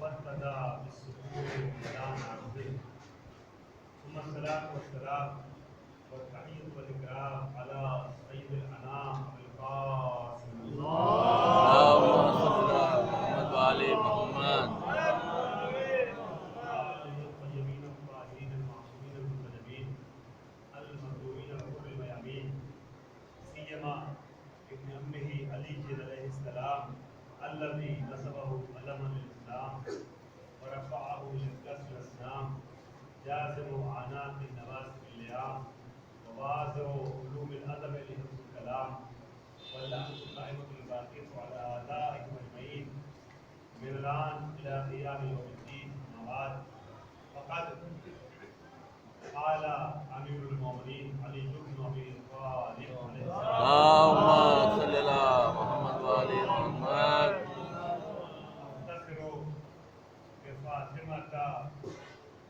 وابتدى بالسكون كلام عبده ثم الصلاة والسلام والتحية والإكرام على سيد الأنام أبي القاسم اللهم صل على محمد وآل محمد الطيبين الطاهرين المعصومين المنتجبين المظلومين الغر الميامين سيما ابن أمه علي عليه السلام الذي نسبه علما للإسلام ورفعه للكسر الأسلام جازم أعناق النواسب اللئام ووازع علوم الأدب لحفظ الكلام واللعنة القائمة الباقية على آدائهم أجمعين من الآن إلى قيام يوم الدين مواد فقد قال أمير المؤمنين علي بن أبي طالب عليه السلام اللهم صل على محمد وآل محمد أفتخر بفاطمة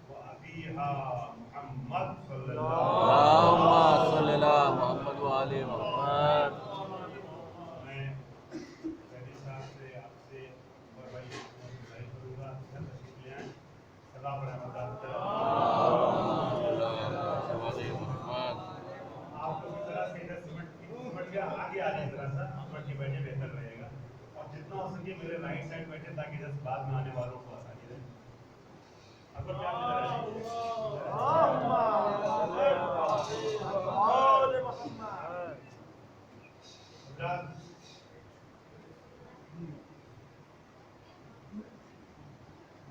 وأبيها محمد صلى الله اللهم صل على محمد وآل محمد میں سیدی صاحب سے آپ سے اور بھائی ظاہر کروں گا تشریف لے آئیں سزا پڑھیں مدد آپ کو اس طرح سے ادھر سمٹ کے آگے آ جائیں ذرا سا سمٹ کے بیٹھے بہتر رہے گا اور جتنا ہو سکے میرے رائٹ سائڈ بیٹھے تاکہ ادھر بعد میں آنے والوں کو آسانی رہے اکبر پیار ادھر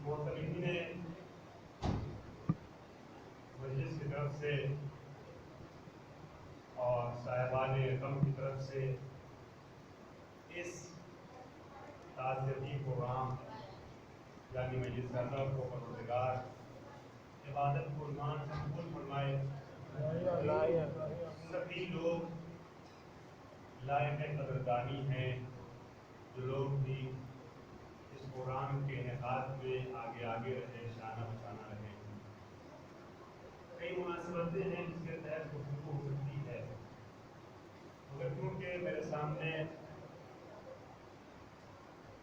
محتمین مجلس کی طرف سے اور صاحبان غم کی طرف سے اس تعزیتی پروگرام یعنی مجلس رضا کو پروردگار عبادت کو عنوان سے قبول فرمائے سبھی لوگ لائق قدردانی ہیں جو لوگ بھی اس قرآن کے انعقاد میں آگے رہے شانہ بشانہ رہے کئی مناسبتیں ہیں جس کے تحت گفتگو ہو سکتی ہے مگر کیونکہ میرے سامنے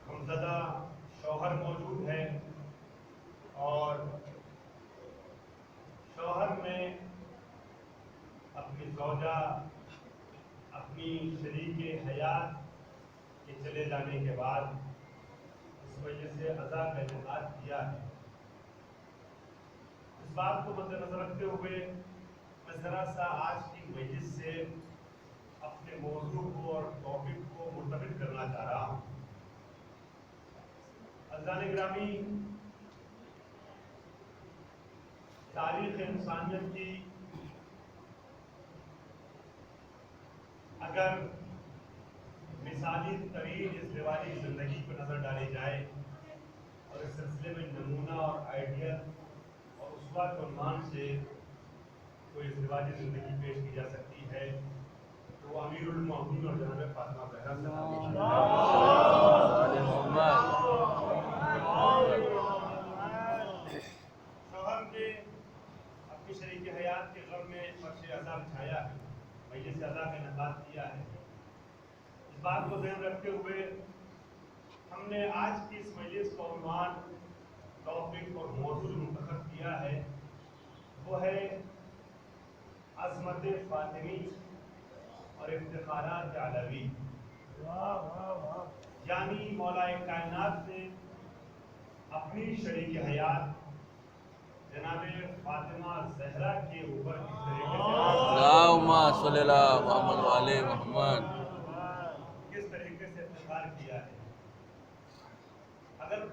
غمزدہ شوہر موجود ہے اور شوہر میں اپنی زوجہ اپنی شریک حیات کے چلے جانے کے بعد اس وجہ سے عزا کا انعقاد کیا ہے اس بات کو مد نظر رکھتے ہوئے میں ذرا سا آج کی مجلس سے اپنے موضوع کو اور ٹاپک کو مرتبط کرنا چاہ رہا ہوں عزیزان گرامی تاریخ انسانیت کی اگر مثالی ترین ازدواجی زندگی پر نظر ڈالی جائے اور اس سلسلے میں نمونہ اور آئیڈیل اور اسوہ کے عنوان سے کوئی ازدواجی زندگی پیش کی جا سکتی ہے تو وہ امیر المؤمنین اور جناب فاطمہ زہرا شوہر نے اپنی شریک حیات کے غم میں فرش عزا بچھایا ہے مجلس عزا کا انعقاد کیا ہے اس بات کو ذہن رکھتے ہوئے ہم نے آج کی اس مجلس کا عنوان ٹاپک اور موضوع منتخب کیا ہے وہ ہے عظمت فاطمی اور افتخارات علوی یعنی مولا کائنات نے اپنی شریک حیات جناب فاطمہ زہرا کے اوپر کس طریقے سے اللهم صل على محمد وآل محمد کس طریقے سے افتخار کیا ہے اگر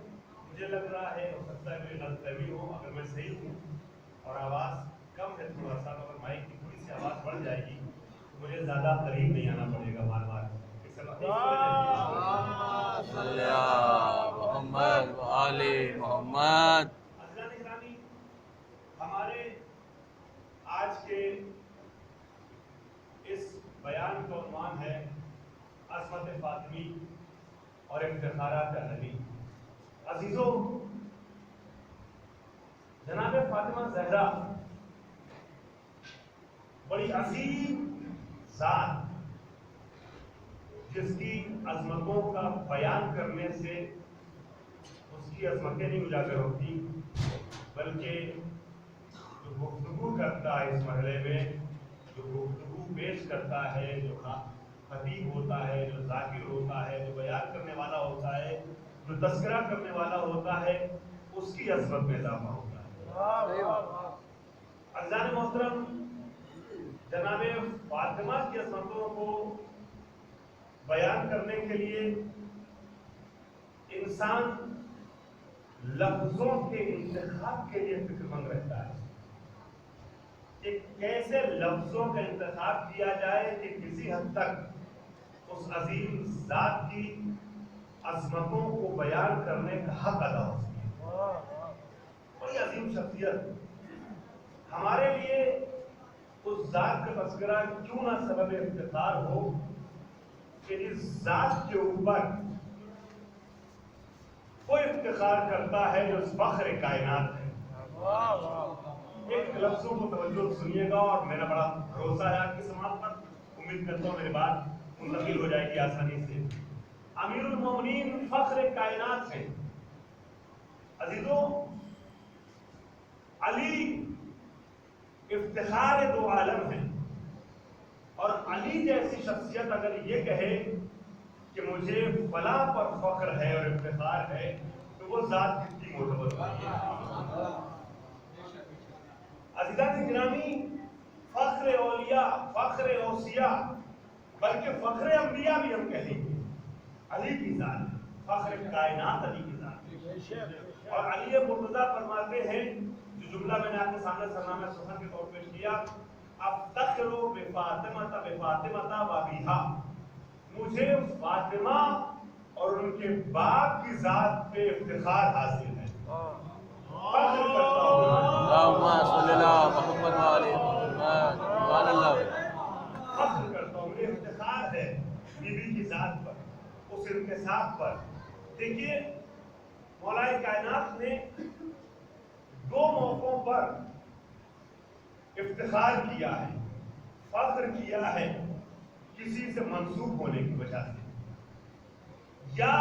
مجھے لگ رہا ہے ہو سکتا ہے میری غلط فہمی ہو اگر میں صحیح ہوں اور آواز کم ہے تھوڑا سا اگر مائک کی تھوڑی سی آواز بڑھ جائے گی تو مجھے زیادہ قریب نہیں آنا پڑے گا بار بار صل على محمد وآل محمد عزیزان گرامی ہمارے آج کے اس بیان کا عنوان ہے عظمت فاطمی اور افتخارات علوی عزیزوں جناب فاطمہ زہرا بڑی عظیم ذات جس کی عظمتوں کا بیان کرنے سے اس کی عظمتیں نہیں اجاگر ہوتی، بلکہ جو گفتگو کرتا ہے اس مرحلے میں، جو گفتگو پیش کرتا ہے، جو خطیب ہوتا ہے، جو ذاکر ہوتا ہے، جو بیان کرنے والا ہوتا ہے، جو تذکرہ کرنے والا ہوتا ہے، اس کی عظمت میں اضافہ ہوتا ہے۔ عزیزان محترم، جناب فاطمہ کی عظمتوں کو بیان کرنے کے لیے انسان لفظوں کے انتخاب کے لیے فکر مند رہتا ہے کہ کیسے لفظوں کا انتخاب کیا جائے کہ کسی حد تک اس عظیم ذات کی عظمتوں کو بیان کرنے کا حق ادا ہو سکے۔ بڑی عظیم شخصیت، ہمارے لیے اس ذات کا تذکرہ کیوں نہ سبب افتخار ہو کہ اس ذات کے اوپر کوئی افتخار کرتا ہے جو فخر کائنات ہے۔ ایک لفظوں کو توجہ سنیے گا اور میرا بڑا بھروسہ ہے آپ کی سماعت پر، امید کرتا ہوں میری بات منتقل ہو جائے گی آسانی سے۔ امیر المومنین فخر کائنات ہے۔ عزیزوں، علی افتخار دو عالم ہے، اور علی جیسی شخصیت اگر یہ کہے کہ مجھے فلاں پر فخر ہے اور افتخار ہے تو وہ ذات کتنی معتبر ہوتی ہے۔ عزیزان گرامی، فخر اولیاء، فخر اوصیاء، بلکہ فخر انبیاء بھی ہم کہیں گے، علی کی ذات، فخر کائنات علی کی ذات۔ اور علی مرتضیٰ فرماتے ہیں، جو جملہ میں نے آپ کے سامنے سرنامہ سخن کے طور پیش کیا، افتخر بفاطمہ بفاطمہ وابیہا، مجھے فاطمہ اور ان کے باپ کی ذات پہ افتخار حاصل ہے، فخر کرتا ہوں، اللہم صلی اللہ محمد وعلی اللہ، فخر کرتا ہوں، مجھے افتخار ہے بی بی کی ذات پر، اس انتصاب پر۔ دیکھیے، مولا کائنات نے دو موقعوں پر افتخار کیا ہے، فخر کیا ہے کسی سے منسوب ہونے کی وجہ سے، یا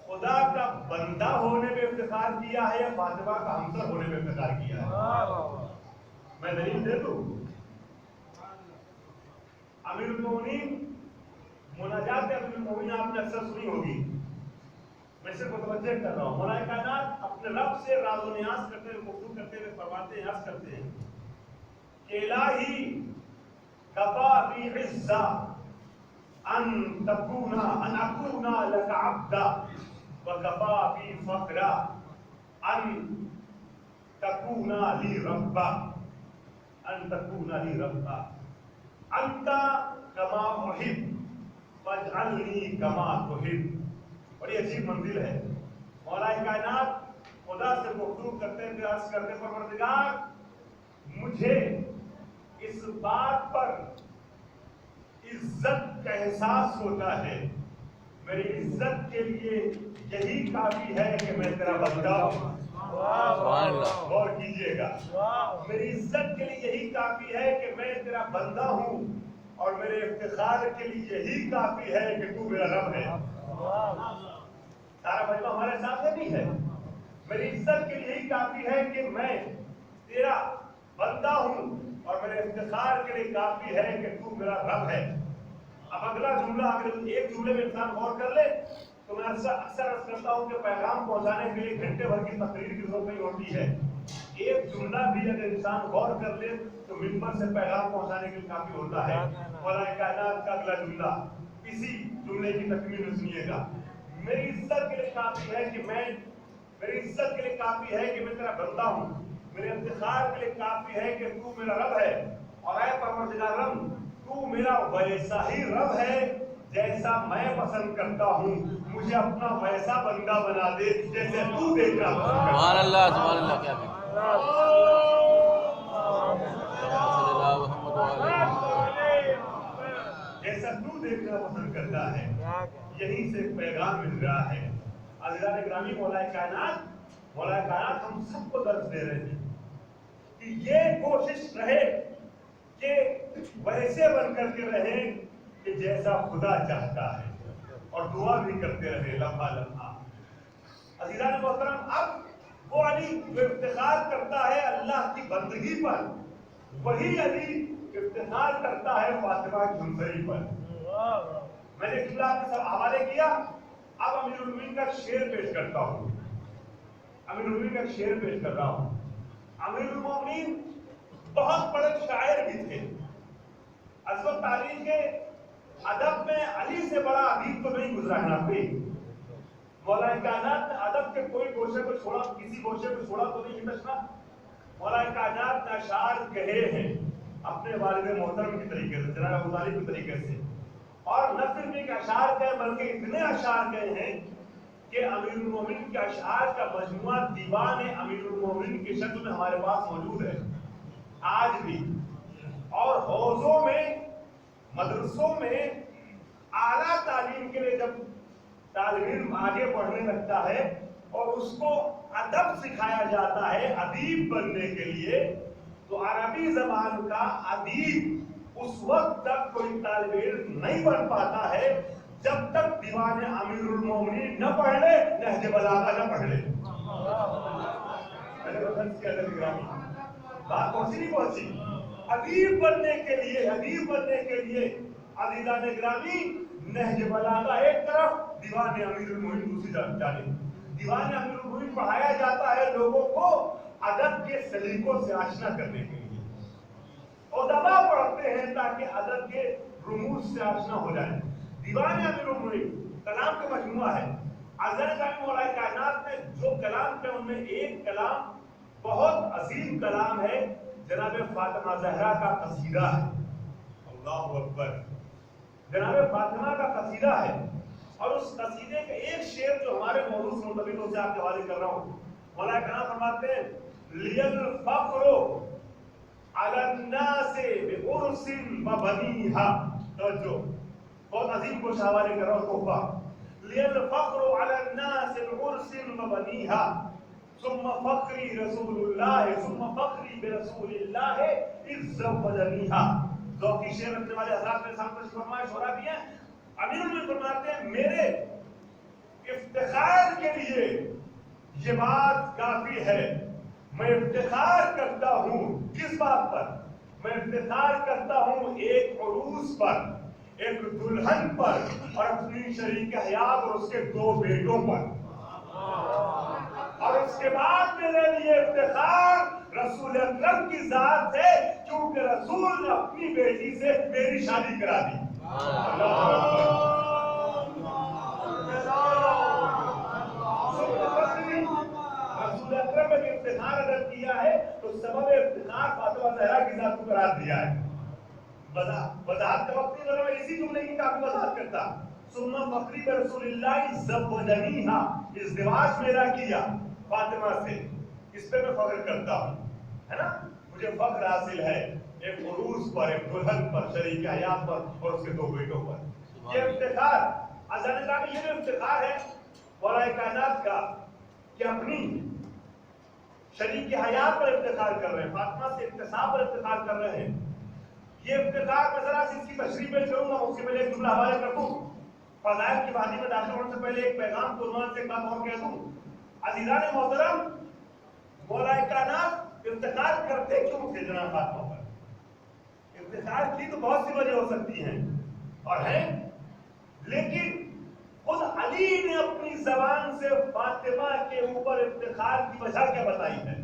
خدا کا بندہ ہونے پہ افتخار کیا ہے، یا فاطمہ کا ہمسر ہونے پہ افتخار کیا ہے۔ میں دلیل دے دوں، امیر المومنین، مناجات امیر المومنین آپ نے اکثر سنی ہوگی، میں صرف متوجہ کر رہا ہوں۔ مولا کائنات اپنے رب سے راز و نیاز کرتے ہوئے، گفتگو کرتے ہوئے فرماتے ہیں، عرض کرتے ہیں کہ الہی کفا بی عزا ان اکون لک عبدا وکفا بی فخرا ان تکون لی ربا، ان تکون لی ربا، انت کما احب فاجعلنی کما تحب۔ بڑی عجیب منزل ہے۔ مولا کائنات خدا سے گفتگو کرتے ہوئے عرض کرتے، پروردگار مجھے اس بات پر عزت کا احساس ہوتا ہے، میری عزت کے لیے یہی کافی ہے کہ میں تیرا بندہ ہوں۔ غور کیجئے گا، میری عزت کے لیے یہی کافی ہے کہ میں تیرا بندہ ہوں، اور میرے افتخار کے لیے یہی کافی ہے کہ تو میرا رب ہے۔ سارا مجمع ہمارے سامنے بھی ہے۔ میری عزت کے لیے یہی کافی ہے کہ میں تیرا بندہ ہوں، اور میرے افتخار کے لیے کافی ہے کہ تو میرا رب ہے۔ اب اگلا جملہ، اگر ایک جملے میں انسان غور کر لے تو میں اکثر عرض کرتا ہوں کہ پیغام پہنچانے کے لیے گھنٹے بھر کی تقریر کی ضرورت نہیں ہوتی ہے، ایک جملہ بھی اگر انسان غور کر لے تو منبر سے پیغام پہنچانے کے لیے کافی ہوتا ہے۔ مولا کائنات کا اگلا جملہ اسی جملے کی تکمیل سنیے گا، میری عزت کے لیے کافی ہے کہ میں تیرا بندہ ہوں، میرے افتخار کے لیے کافی ہے کہ تو میرا رب ہے، اور اے پروردگار رب، تو میرا ویسا ہی رب ہے جیسا میں پسند کرتا ہوں، مجھے اپنا ویسا بندہ بنا دے جیسے تو دیکھ رہا ہے۔ سبحان اللہ، سبحان اللہ، کیا صلی اللہ محمد وعلی اللہ، جیسا تو دیکھنا پسند کرتا ہے، یہیں سے پیغام مل رہا ہے۔ عزیزان گرامی، مولا کائنات ہم سب کو درس دے رہے ہیں کہ یہ کوشش رہے کہ ویسے بن کر کے رہیں کہ جیسا خدا چاہتا ہے، اور دعا بھی کرتے رہے لمحہ لمحہ عزیزان محترم، اب وہ علی جو افتخار کرتا ہے اللہ کی بندگی پر، وہی علی افتخار کرتا ہے فاطمہ کی ہمسری پر۔ میں نے جملہ آپ کے سب حوالے کیا، اب امیر المومنین کا شعر پیش کرتا ہوں، امیر المومنین کا شعر پیش کر رہا ہوں۔ امیر المومنین بہت بڑے شاعر بھی تھے۔ از وقت تاریخ کے ادب میں علی سے بڑا ادیب تو نہیں گزرا ہے نا کوئی۔ مولا کائنات نے ادب کے کوئی گوشے کو چھوڑا، کسی گوشے کو چھوڑا تو نہیں بچنا۔ مولا کائنات نے اشعار کہے ہیں اپنے والد محترم کی طریقے سے، جناب ابو طالب کی طریقے سے، اور نہ صرف ایک اشعار کہے بلکہ اتنے اشعار کہے ہیں کہ امیر المومنین کے اشعار کا مجموعہ دیوان امیر المومنین کی شکل میں ہمارے پاس موجود ہے آج بھی۔ اور حوضوں میں، مدرسوں میں اعلیٰ تعلیم کے لیے جب طالب علم آگے بڑھنے لگتا ہے اور اس کو ادب سکھایا جاتا ہے ادیب بننے کے لیے، تو عربی زبان کا ادیب اس وقت تک کوئی طالب علم نہیں بن پاتا ہے جب تک دیوان امیر المومنین نہ پڑھ لے، نہج بلاغہ نہ پڑھ لے۔ بات پہنچی نہیں پہنچی؟ ادیب بننے کے لیے، ادیب بننے کے لیے عزیزان گرامی، نہج بلاغہ ایک طرف، دیوان امیر المومنین دوسری جانب۔ دیوان امیر المومنین پڑھایا جاتا ہے لوگوں کو ادب کے سلیقوں سے آشنا کرنے کے لیے، ادبا پڑھتے ہیں تاکہ ادب کے رموز سے آشنا ہو جائے۔ دیوان امیر المومنین کلام کا مجموعہ ہے۔ عزیزان گرامی، مولا کائنات نے جو کلام کے ان میں ایک کلام بہت عظیم کلام ہے، جناب فاطمہ زہرا کا قصیدہ ہے۔ اللہ اکبر! جناب فاطمہ کا قصیدہ ہے، اور اس قصیدے کے ایک شعر جو ہمارے موضوع سے منطبق سے آپ کے حوالے کر رہا ہوں۔ مولا کرام فرماتے ہیں لیل فخر علی الناس بعرس وبنیہا، توجہ، بہت عظیم کو حوالے کر رہا ہوں تحفہ۔ لیل فخر علی الناس بعرس وبنیہا ثم فخری رسول اللہ ثم فخری برسول اللہ اذ زوجنیہا۔ ذوقی شعر رکھنے والے حضرات میرے سامنے فرمائش ہو رہا بھی ہے۔ امیر المومنین فرماتے ہیں میرے افتخار کے لیے یہ بات کافی ہے، میں افتخار کرتا ہوں کس بات پر؟ میں افتخار کرتا ہوں ایک عروس پر، ایک دلہن پر، اور اپنی شریک حیات اور اس کے 2 بیٹوں پر۔ اور اس کے بعد میرے لیے افتخار رسول اکرم کی ذات ہے، کیونکہ رسول نے اپنی بیٹی سے میری شادی کرا دی۔ رسول اکرم نے افتخار اگر کیا ہے تو سبب افتخار فاطمہ زہرا کی ذات کو قرار دیا ہے۔ وضاحت کا وقت نہیں، میں اسی جملے کی کافی وضاحت کرتا۔ ثم فخری برسول اللہ زوجنیہا، ازدواج میرا کیا فاطمہ سے، اس پہ میں فخر کرتا ہوں، ہے نا؟ مجھے فخر حاصل ہے ایک عروس پر، ایک دلہن پر، شریک حیات پر، اور اس کے 2 بیٹوں پر۔ یہ افتخار، عزیزان گرامی، یہ جو افتخار ہے مولا کائنات کا کہ اپنی شریک حیات پر افتخار کر رہے ہیں، فاطمہ سے اکتساب پر افتخار کر رہے ہیں، یہ افتخار میں ذرا سی اس کی تشریح پیش کروں گا، اس سے پہلے ایک جملہ حوالے کر دوں۔ فضائل کی وادی میں داخل ہونے سے پہلے ایک پیغام کو عنوان سے ایک بات اور کہہ دوں۔ عزیزان محترم، مولا کائنات افتخار کرتے کیوں تھے جناب فاطمہ پر؟ افتخار کی تو بہت سی وجہ ہو سکتی ہیں اور ہیں، لیکن خود علی نے اپنی زبان سے فاطمہ کے اوپر افتخار کی وجہ کیا بتائی ہے؟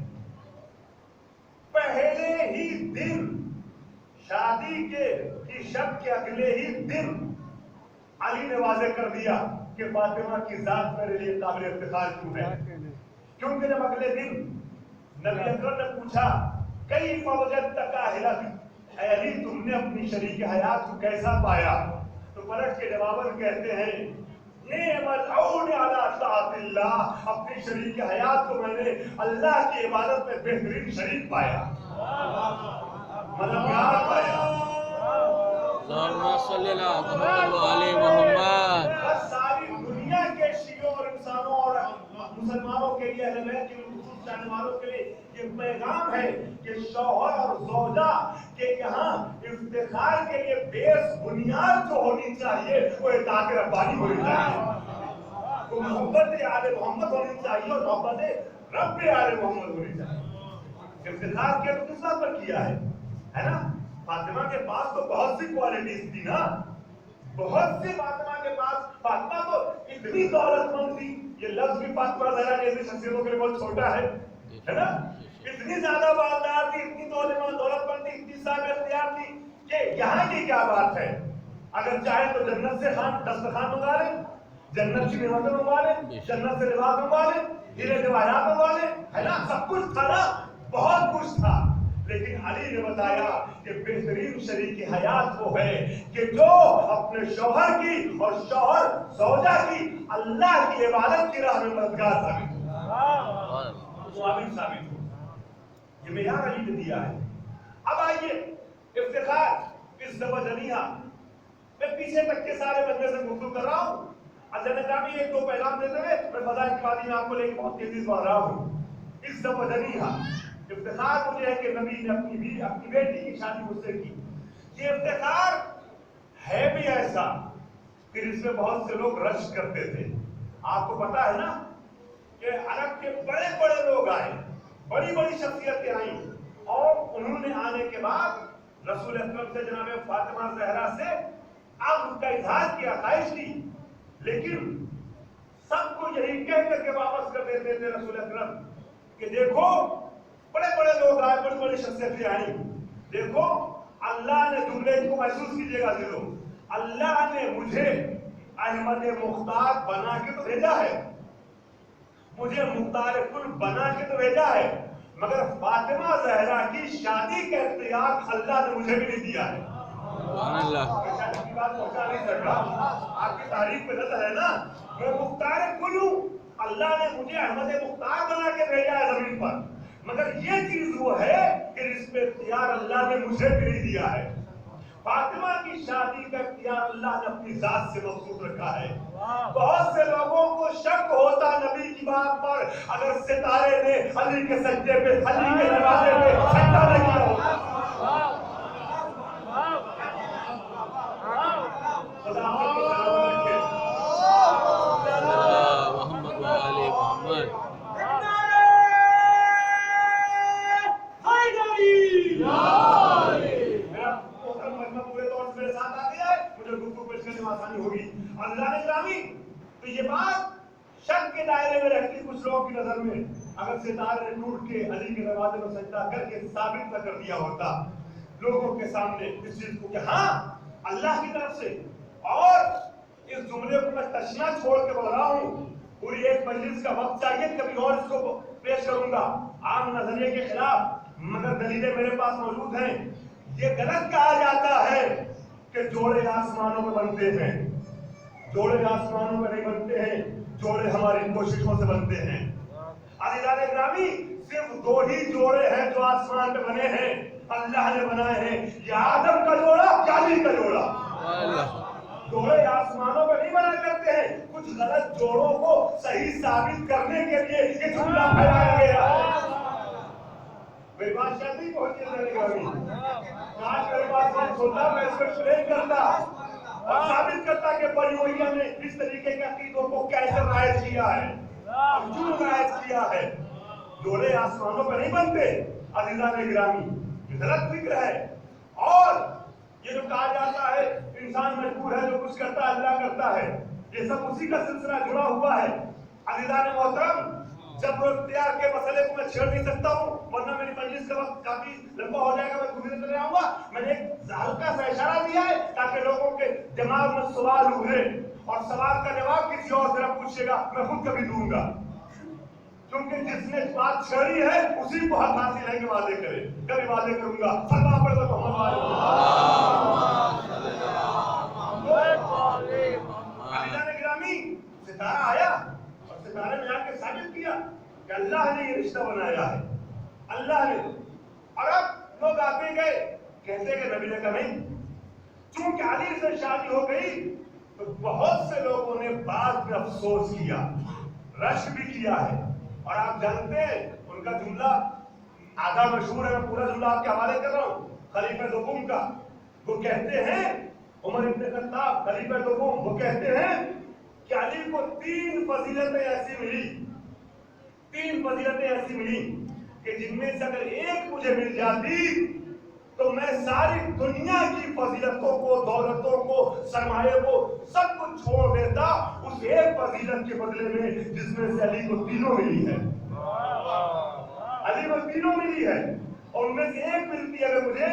پہلے ہی دن، شادی کی شب کے اگلے ہی دن علی نے واضح کر دیا کہ فاطمہ کی ذات میرے لیے قابل افتخار کیوں ہے۔ کیونکہ جب اگلے دن نبی اکرم نے پوچھا کیف وجدتک اہلک، اے علی تم نے اپنی شریک حیات کو کیسا پایا؟ تو پلٹ کے جواباً کہتے ہیں نعم العون علی طاعت اللہ، اپنی شریک حیات کو میں نے اللہ کی عبادت میں بہترین شریک پایا، مددگار پایا۔ اللہم صلی اللہ محمد و آل محمد۔ ساری دنیا کے شیعوں اور انسانوں اور مسلمانوں کے لیے، اہل بیت کے خصوص چاہنے والوں کے لیے یہ پیغام ہے کہ شوہر اور زوجہ کے یہاں افتخار کے لیے بیس بنیاد جو ہونی چاہیے وہ اطاعت ربانی ہونی چاہیے۔ वो मोहब्बत आले मोहम्मद होनी चाहिए और मोहब्बत रब आले मोहम्मद होनी चाहिए। इफ्तिखार किया तो किस बात पर किया है ना? फातिमा के पास तो बहुत सी क्वालिटीज थी ना, बहुत सी फातिमा के पास। फातिमा तो इतनी दौलतमंद थी, ये लफ्ज भी फातिमा ज़हरा जैसी शख्सियतों के लिए बहुत छोटा है ना? इतनी ज्यादा मालदार थी, इतनी दौलतमंद थी, इतनी साहब इख्तियार थी कि यहाँ की क्या बात है। अगर चाहे तो जन्नत से दस्तरखान मंगा ले, जन्नत की नेमतें मंगवा ले, जन्नत से लिबास मंगवा ले, हीरे जवाहरात मंगवा ले, है ना? सब कुछ था ना, बहुत कुछ था। लेकिन अली ने बताया कि बेहतरीन शरीक हयात वो है कि जो अपने शौहर की और शौहर ज़ौजा की अल्लाह की इबादत की राह में मददगार साबित हो, स्वामिन साबित हो। ये मेयार अली ने दिया है। अब आइए इफ्तिखार इस ज़बरदनिया, मैं पीछे तक के सारे बंदे से गुफ्तगू कर रहा हूँ। अजनकामी एक दो पैगाम देते हुए मैं फज़ाइल की बात में आपको लेकर बहुत तेजी से बढ़ रहा हूँ। इस ज़बरदनिया इफ्तिखार मुझे है कि नबी ने अपनी बेटी की शादी मुझसे की। ये इफ्तिखार है भी ऐसा, फिर इसमें बहुत से लोग रश करते थे। आपको पता है ना कि अरब के बड़े बड़े लोग आए, बड़ी बड़ी शख्सियतें आई, और उन्होंने आने के बाद रसूल अकरम से जनाब फातिमा ज़हरा से आप उनका इजहार किया, ख्वाहिश की, लेकिन सबको यही कह करके वापस कर देते थे रसूल अकरम कि देखो बड़े बड़े लोग आए, बड़ी बड़ी शख्सियतें आई, देखो अल्लाह ने, जुमले को महसूस कीजिएगा दिलों, अल्लाह ने मुझे अहमद मुख्तार बना के तो भेजा है, मुझे मुख्तार कुल बना के तो भेजा है, मगर फातिमा ज़हरा की शादी का इख्तियार अल्लाह ने मुझे भी नहीं दिया है। की बात पहुंचा नहीं सका, आपकी तारीफ पे नजर है ना, मैं मुख्तार कुल हूँ, अल्लाह ने मुझे अहमद मुख्तार बना के भेजा है जमीन पर, मगर ये चीज वो है कि इस पे इख्तियार अल्लाह ने मुझे भी नहीं दिया है। फातिमा की शादी का इख्तियार अल्लाह ने अपनी जात से मखसूस रखा है। बहुत से लोगों को शक होता नबी की बात पर, अगर सितारे ने अली के सज्जे पे, अली के दरवाजे पे सजदा नहीं किया होता। आसानी होगी। अल्लाह ने ग्रामी तो ये बात शक के दायरे में रहती कुछ लोगों की नजर में, अगर सितारे ने टूट के अली के दरवाजे में सजदा करके साबित न कर दिया होता लोगों के सामने इस चीज को कि हाँ अल्लाह की तरफ से। और इस जुमले को मैं तशना छोड़ के बोल रहा हूँ, पूरी एक मजलिस का वक्त चाहिए, कभी और इसको पेश करूंगा आम नजरिए के खिलाफ, मगर दलीलें मेरे पास मौजूद हैं। ये गलत कहा जाता है कि जोड़े आसमानों में बनते हैं, जोड़े आसमानों में नहीं बनते हैं, जोड़े हमारी कोशिशों से बनते हैं। अज़ीज़ान ग्रामी सिर्फ दो ही जोड़े हैं जो आसमान पे बने हैं, अल्लाह ने बनाए हैं, या आदम का जोड़ा या अली का जोड़ा। जोड़े आसमानों पे नहीं बना करते हैं, कुछ गलत जोड़ों को सही साबित करने के लिए ये जुमला फैलाया गया है। मेरी बात शायद नहीं पहुंची आज मेरे पास वक्त होता मैं इसको एक्सप्लेन करता और साबित करता कि परियोजना ने इस तरीके के अकीदों को कैसे रायज किया है और क्यों रायज किया है। जोड़े आसमानों पर नहीं बनते अज़ीज़ान गिरामी, ये गलत फिक्र है। और ये जो कहा जाता है इंसान मजबूर है, जो कुछ करता है अल्लाह करता है, ये सब उसी का सिलसिला जुड़ा हुआ है। अज़ीज़ान मोहतरम, जब इख्तियार के मसले को मैं छेड़ नहीं सकता हूँ, वरना मेरी मजलिस का वक्त काफी लंबा हो जाएगा, मैं दूसरे चले आऊंगा। मैंने एक हल्का सा इशारा दिया है ताकि लोगों के दिमाग में सवाल उभरे, और सवाल का जवाब किसी और से पूछेगा मैं खुद कभी दूंगा, क्योंकि जिसने बात छेड़ी है उसी को हक हासिल है कि वादे करे। कभी वादे करूंगा सलमा पढ़ दो सितारा आया और सितारे में आके साबित किया कि अल्लाह ने ये रिश्ता बनाया है, अल्लाह ने। और अब लोग आते गए कहते कि नबी ने कहा नहीं, चूंकि अली से शादी हो गई तो बहुत से लोगों ने बाद में अफसोस किया, रश भी किया है। और आप जानते हैं उनका जुमला आधा मशहूर है, मैं पूरा जुमला आपके हवाले कर रहा हूँ। खलीफा दोम का वो कहते हैं, उमर इब्न खत्ताब खलीफा दोम वो कहते हैं کہ علی کو تین فضیلتیں ایسی ملی کہ جن میں سے اگر ایک مجھے مل جاتی تو میں ساری دنیا کی فضیلتوں کو، دولتوں کو، سرمایہ کو، سب کچھ چھوڑ دیتا اس ایک فضیلت کے بدلے میں جس میں سے علی کو تینوں ملی ہے۔ علی کو تینوں ملی ہے اور ان میں سے ایک ملتی ہے اگر مجھے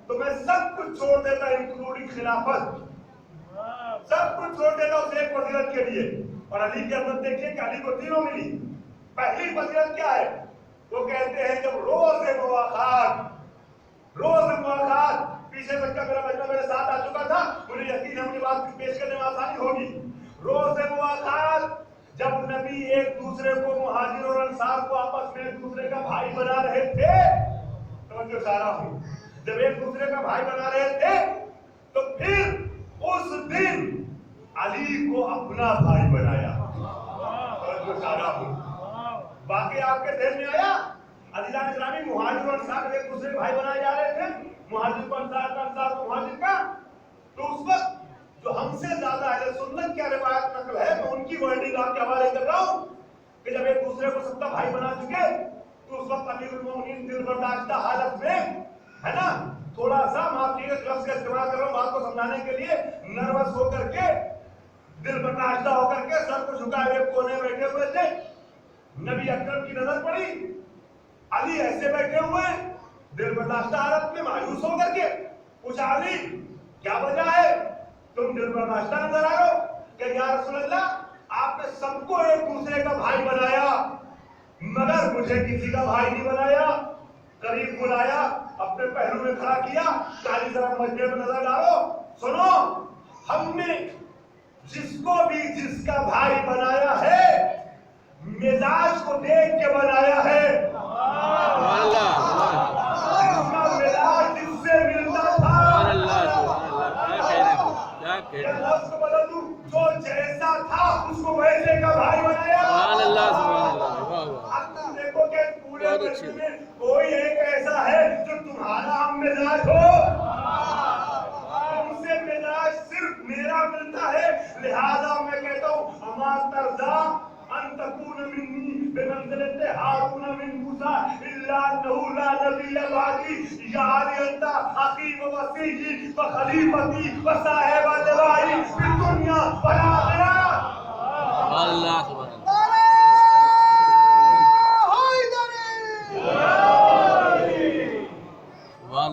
تو میں سب کچھ چھوڑ دیتا انکلوڈنگ خلافت، سب کچھ چھوڑ دیتا اس ایک فضیلت کے لیے۔ اور علی کی عظمت دیکھیے کہ علی کو تینوں ملی۔ پہلی فضیلت کیا ہے؟ وہ کہتے ہیں جب روز مواخات پیچھے تک کا میرا بچہ میرے ساتھ آ چکا تھا، مجھے یقین ہے مجھے بات پیش کرنے میں آسانی ہوگی۔ روز مواخات جب نبی ایک دوسرے کو، مہاجر اور انصار کو آپس میں ایک دوسرے کا بھائی بنا رہے تھے، توجہ سارا ہوں، جب ایک دوسرے کا بھائی بنا رہے تھے تو پھر اس دن علی کو اپنا بھائی بنایا۔ توجہ سارا ہوں، باقی آپ کے ذہن میں آیا عزیزان اسلامی مہاجر اور انصار ایک دوسرے کے بھائی بنائے جا رہے تھے، مہاجر کو انصار کا، انصار کو مہاجر کا۔ تو اس وقت جو ہم سے زیادہ اہل سنت کیا روایت نقل ہے میں ان کی ورڈنگ آپ کے حوالے کر رہا ہوں کہ جب ایک دوسرے کو سب کا بھائی بنا چکے تو اس وقت امیر المومنین دل برداشتہ حالت میں ہے نا، تھوڑا سا معاف کیجیے لفظ کا استعمال کر رہا ہوں بات کو سمجھانے کے لیے، نروس ہو کر کے، دل برداشتہ ہو کر کے سر کو جھکائے ہوئے کونے میں بیٹھے ہوئے تھے۔ نبی اکرم کی نظر پڑی علی ایسے بیٹھے ہوئے دل برداشتہ حالت میں، مایوس ہو کر کے پوچھا علی کیا وجہ ہے تم دل برداشتہ نظر آ رہے ہو؟ کہ یا رسول اللہ آپ نے سب کو ایک دوسرے کا بھائی بنایا مگر مجھے کسی کا بھائی نہیں بنایا۔ قریب بلایا، اپنے پہلو میں کھڑا کیا، علی ذرا مجمع میں نظر ڈالو، سنو ہم نے جس کو بھی جس کا بھائی بنایا ہے مزاج کو دیکھ کے بنایا ہے۔ اس کا مزاج جس سے ملتا تھا، لفظ کو بدل دوں، جو جیسا تھا اس کو ویسے کا بھائی بنایا۔ اب تم دیکھو کہ پورے ملک میں کوئی ایک ایسا ہے جو تمہارا ہم مزاج ہو، تم سے مزاج صرف میرا ملتا ہے، لہذا میں کہتا ہوں اما ترضا ان تکون منی بمنزلت ہارون من موسیٰ الا انہ لا نبی بعدی یا علی انت اخی و وصیی و خلیفتی و صاحب لوائی فی الدنیا والآخرہ۔ اللہ سبحان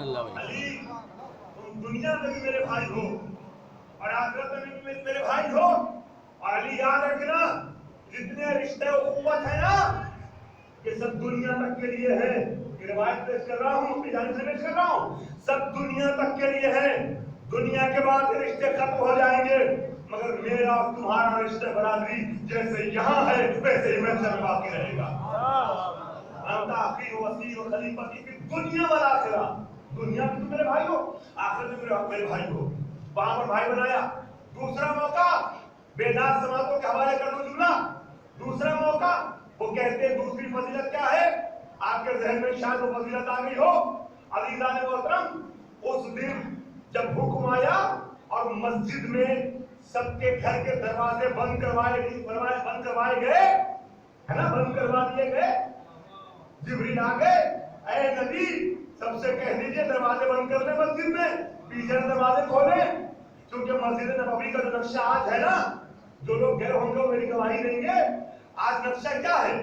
اللہ۔ علی تم دنیا میں بھی میرے بھائی ہو اور آخرت میں بھی میرے بھائی ہو، اور علی یاد رکھنا جتنے رشتے اخوت ہیں نا یہ سب دنیا تک کے لیے ہے۔ یہ روایت پیش کر رہا ہوں، اپنی جانب سے پیش کر رہا ہوں، سب دنیا تک کے لیے ہے۔ دنیا کے بعد یہ رشتے ختم ہو جائیں گے مگر میرا اور تمہارا رشتہ برادری جیسے یہاں ہے ویسے ہی محشر میں باقی رہے گا۔ انت اخی و وصی و خلیفتی فی الدنیا والآخرہ، دنیا میں تم میرے بھائی ہو، آخرت میں میرے بھائی ہو، وہاں پر بھائی بنایا۔ دوسرا موقع بیدار سماعتوں کے حوالے کر دو جملہ، دوسرا موقع وہ کہتے ہیں دوسری فضیلت کیا ہے، آپ کے ذہن میں شاید وہ فضیلت آ گئی ہو۔ عزیزان محترم اس دن جب حکم آیا اور مسجد میں سب کے گھر کے دروازے بند کروائے گئے ہے نا، بند کروا دیے گئے، جبریل آ گئے، اے نبی سب سے کہہ دیجئے دروازے بند کر لیں مسجد میں، پیچھے دروازے کھولیں، کیونکہ مسجد نبوی کا جو نقشہ آج ہے نا، جو لوگ گئے ہوں گے وہ میری گواہی دیں گے، آج نقشہ کیا ہے،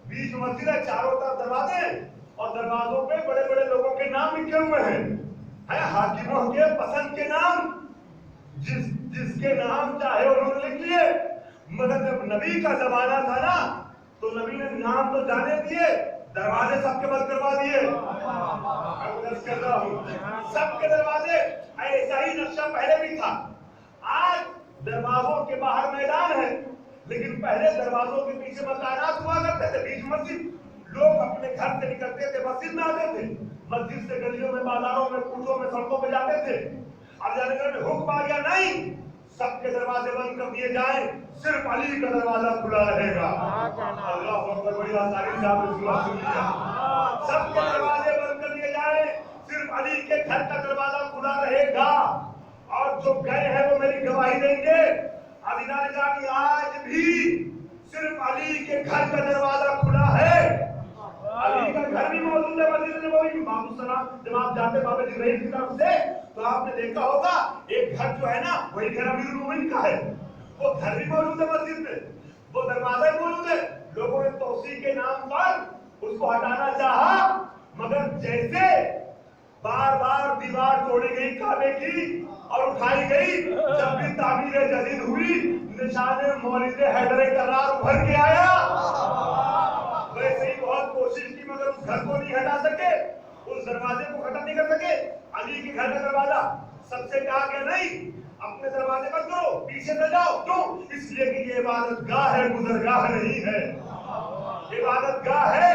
بیچ مسجد ہے، چاروں طرف دروازے ہیں اور دروازوں پہ بڑے بڑے لوگوں کے نام لکھے ہوئے ہیں، حاکموں کے پسند کے نام، جس کے نام چاہے انہوں نے لکھ لیے۔ مگر جب نبی کا زمانہ تھا نا تو نبی نے نام تو جانے دیے، دروازے سب کے بند کروا دیے۔ سب کے دروازے، ایسا ہی نقشہ پہلے بھی تھا۔ آج دروازوں کے باہر میدان ہے لیکن پہلے دروازوں کے پیچھے مکانات ہوا کرتے تھے، بیچ مسجد، لوگ اپنے گھر سے نکلتے تھے مسجد میں آتے تھے، مسجد سے گلیوں میں، بازاروں میں، کوچوں میں، سڑکوں پہ جاتے تھے۔ اب جانے کے بعد حکم آ گیا نہیں، سب کے دروازے بند کر دیے جائیں، صرف علی کا دروازہ کھلا رہے گا۔ اللہ اکبر، بڑی آسانی سے آپ نے سن لیا، سب کے دروازے بند کر دیے جائیں، صرف علی کے گھر کا دروازہ کھلا رہے گا، اور جو گئے ہیں وہ میری گواہی دیں گے۔ अज़ीज़ान इस्लामी आज भी सिर्फ अली के घर का दरवाजा खुला है। अली का घर भी मौजूद है मस्जिद नबवी में। बाबूसलाम जब आप जाते बाबा जिब्राइल की तरफ से तो आपने देखा होगा एक घर जो है ना वही घर अमीरुल मोमिनीन का है। वो घर भी मौजूद है मस्जिद में, वो दरवाजा भी मौजूद है। लोगों ने तौसी के नाम पर उसको हटाना चाहा, मगर जैसे बार बार दीवार तोड़ी गई काबे की और उठाई गई, जब भी तामीर जदीद हुई निशाने मौलिद हैदर करार उभर के आया। वैसे ही बहुत कोशिश की मगर उस घर को नहीं हटा सके, उस दरवाजे को खत्म नहीं कर सके। अली के घर का दरवाजा सबसे कहा गया नहीं अपने दरवाजे मत करो, पीछे से जाओ। क्यों? इसलिए कि ये इबादत गाह है, गुजरगाह नहीं है। इबादत गाह है,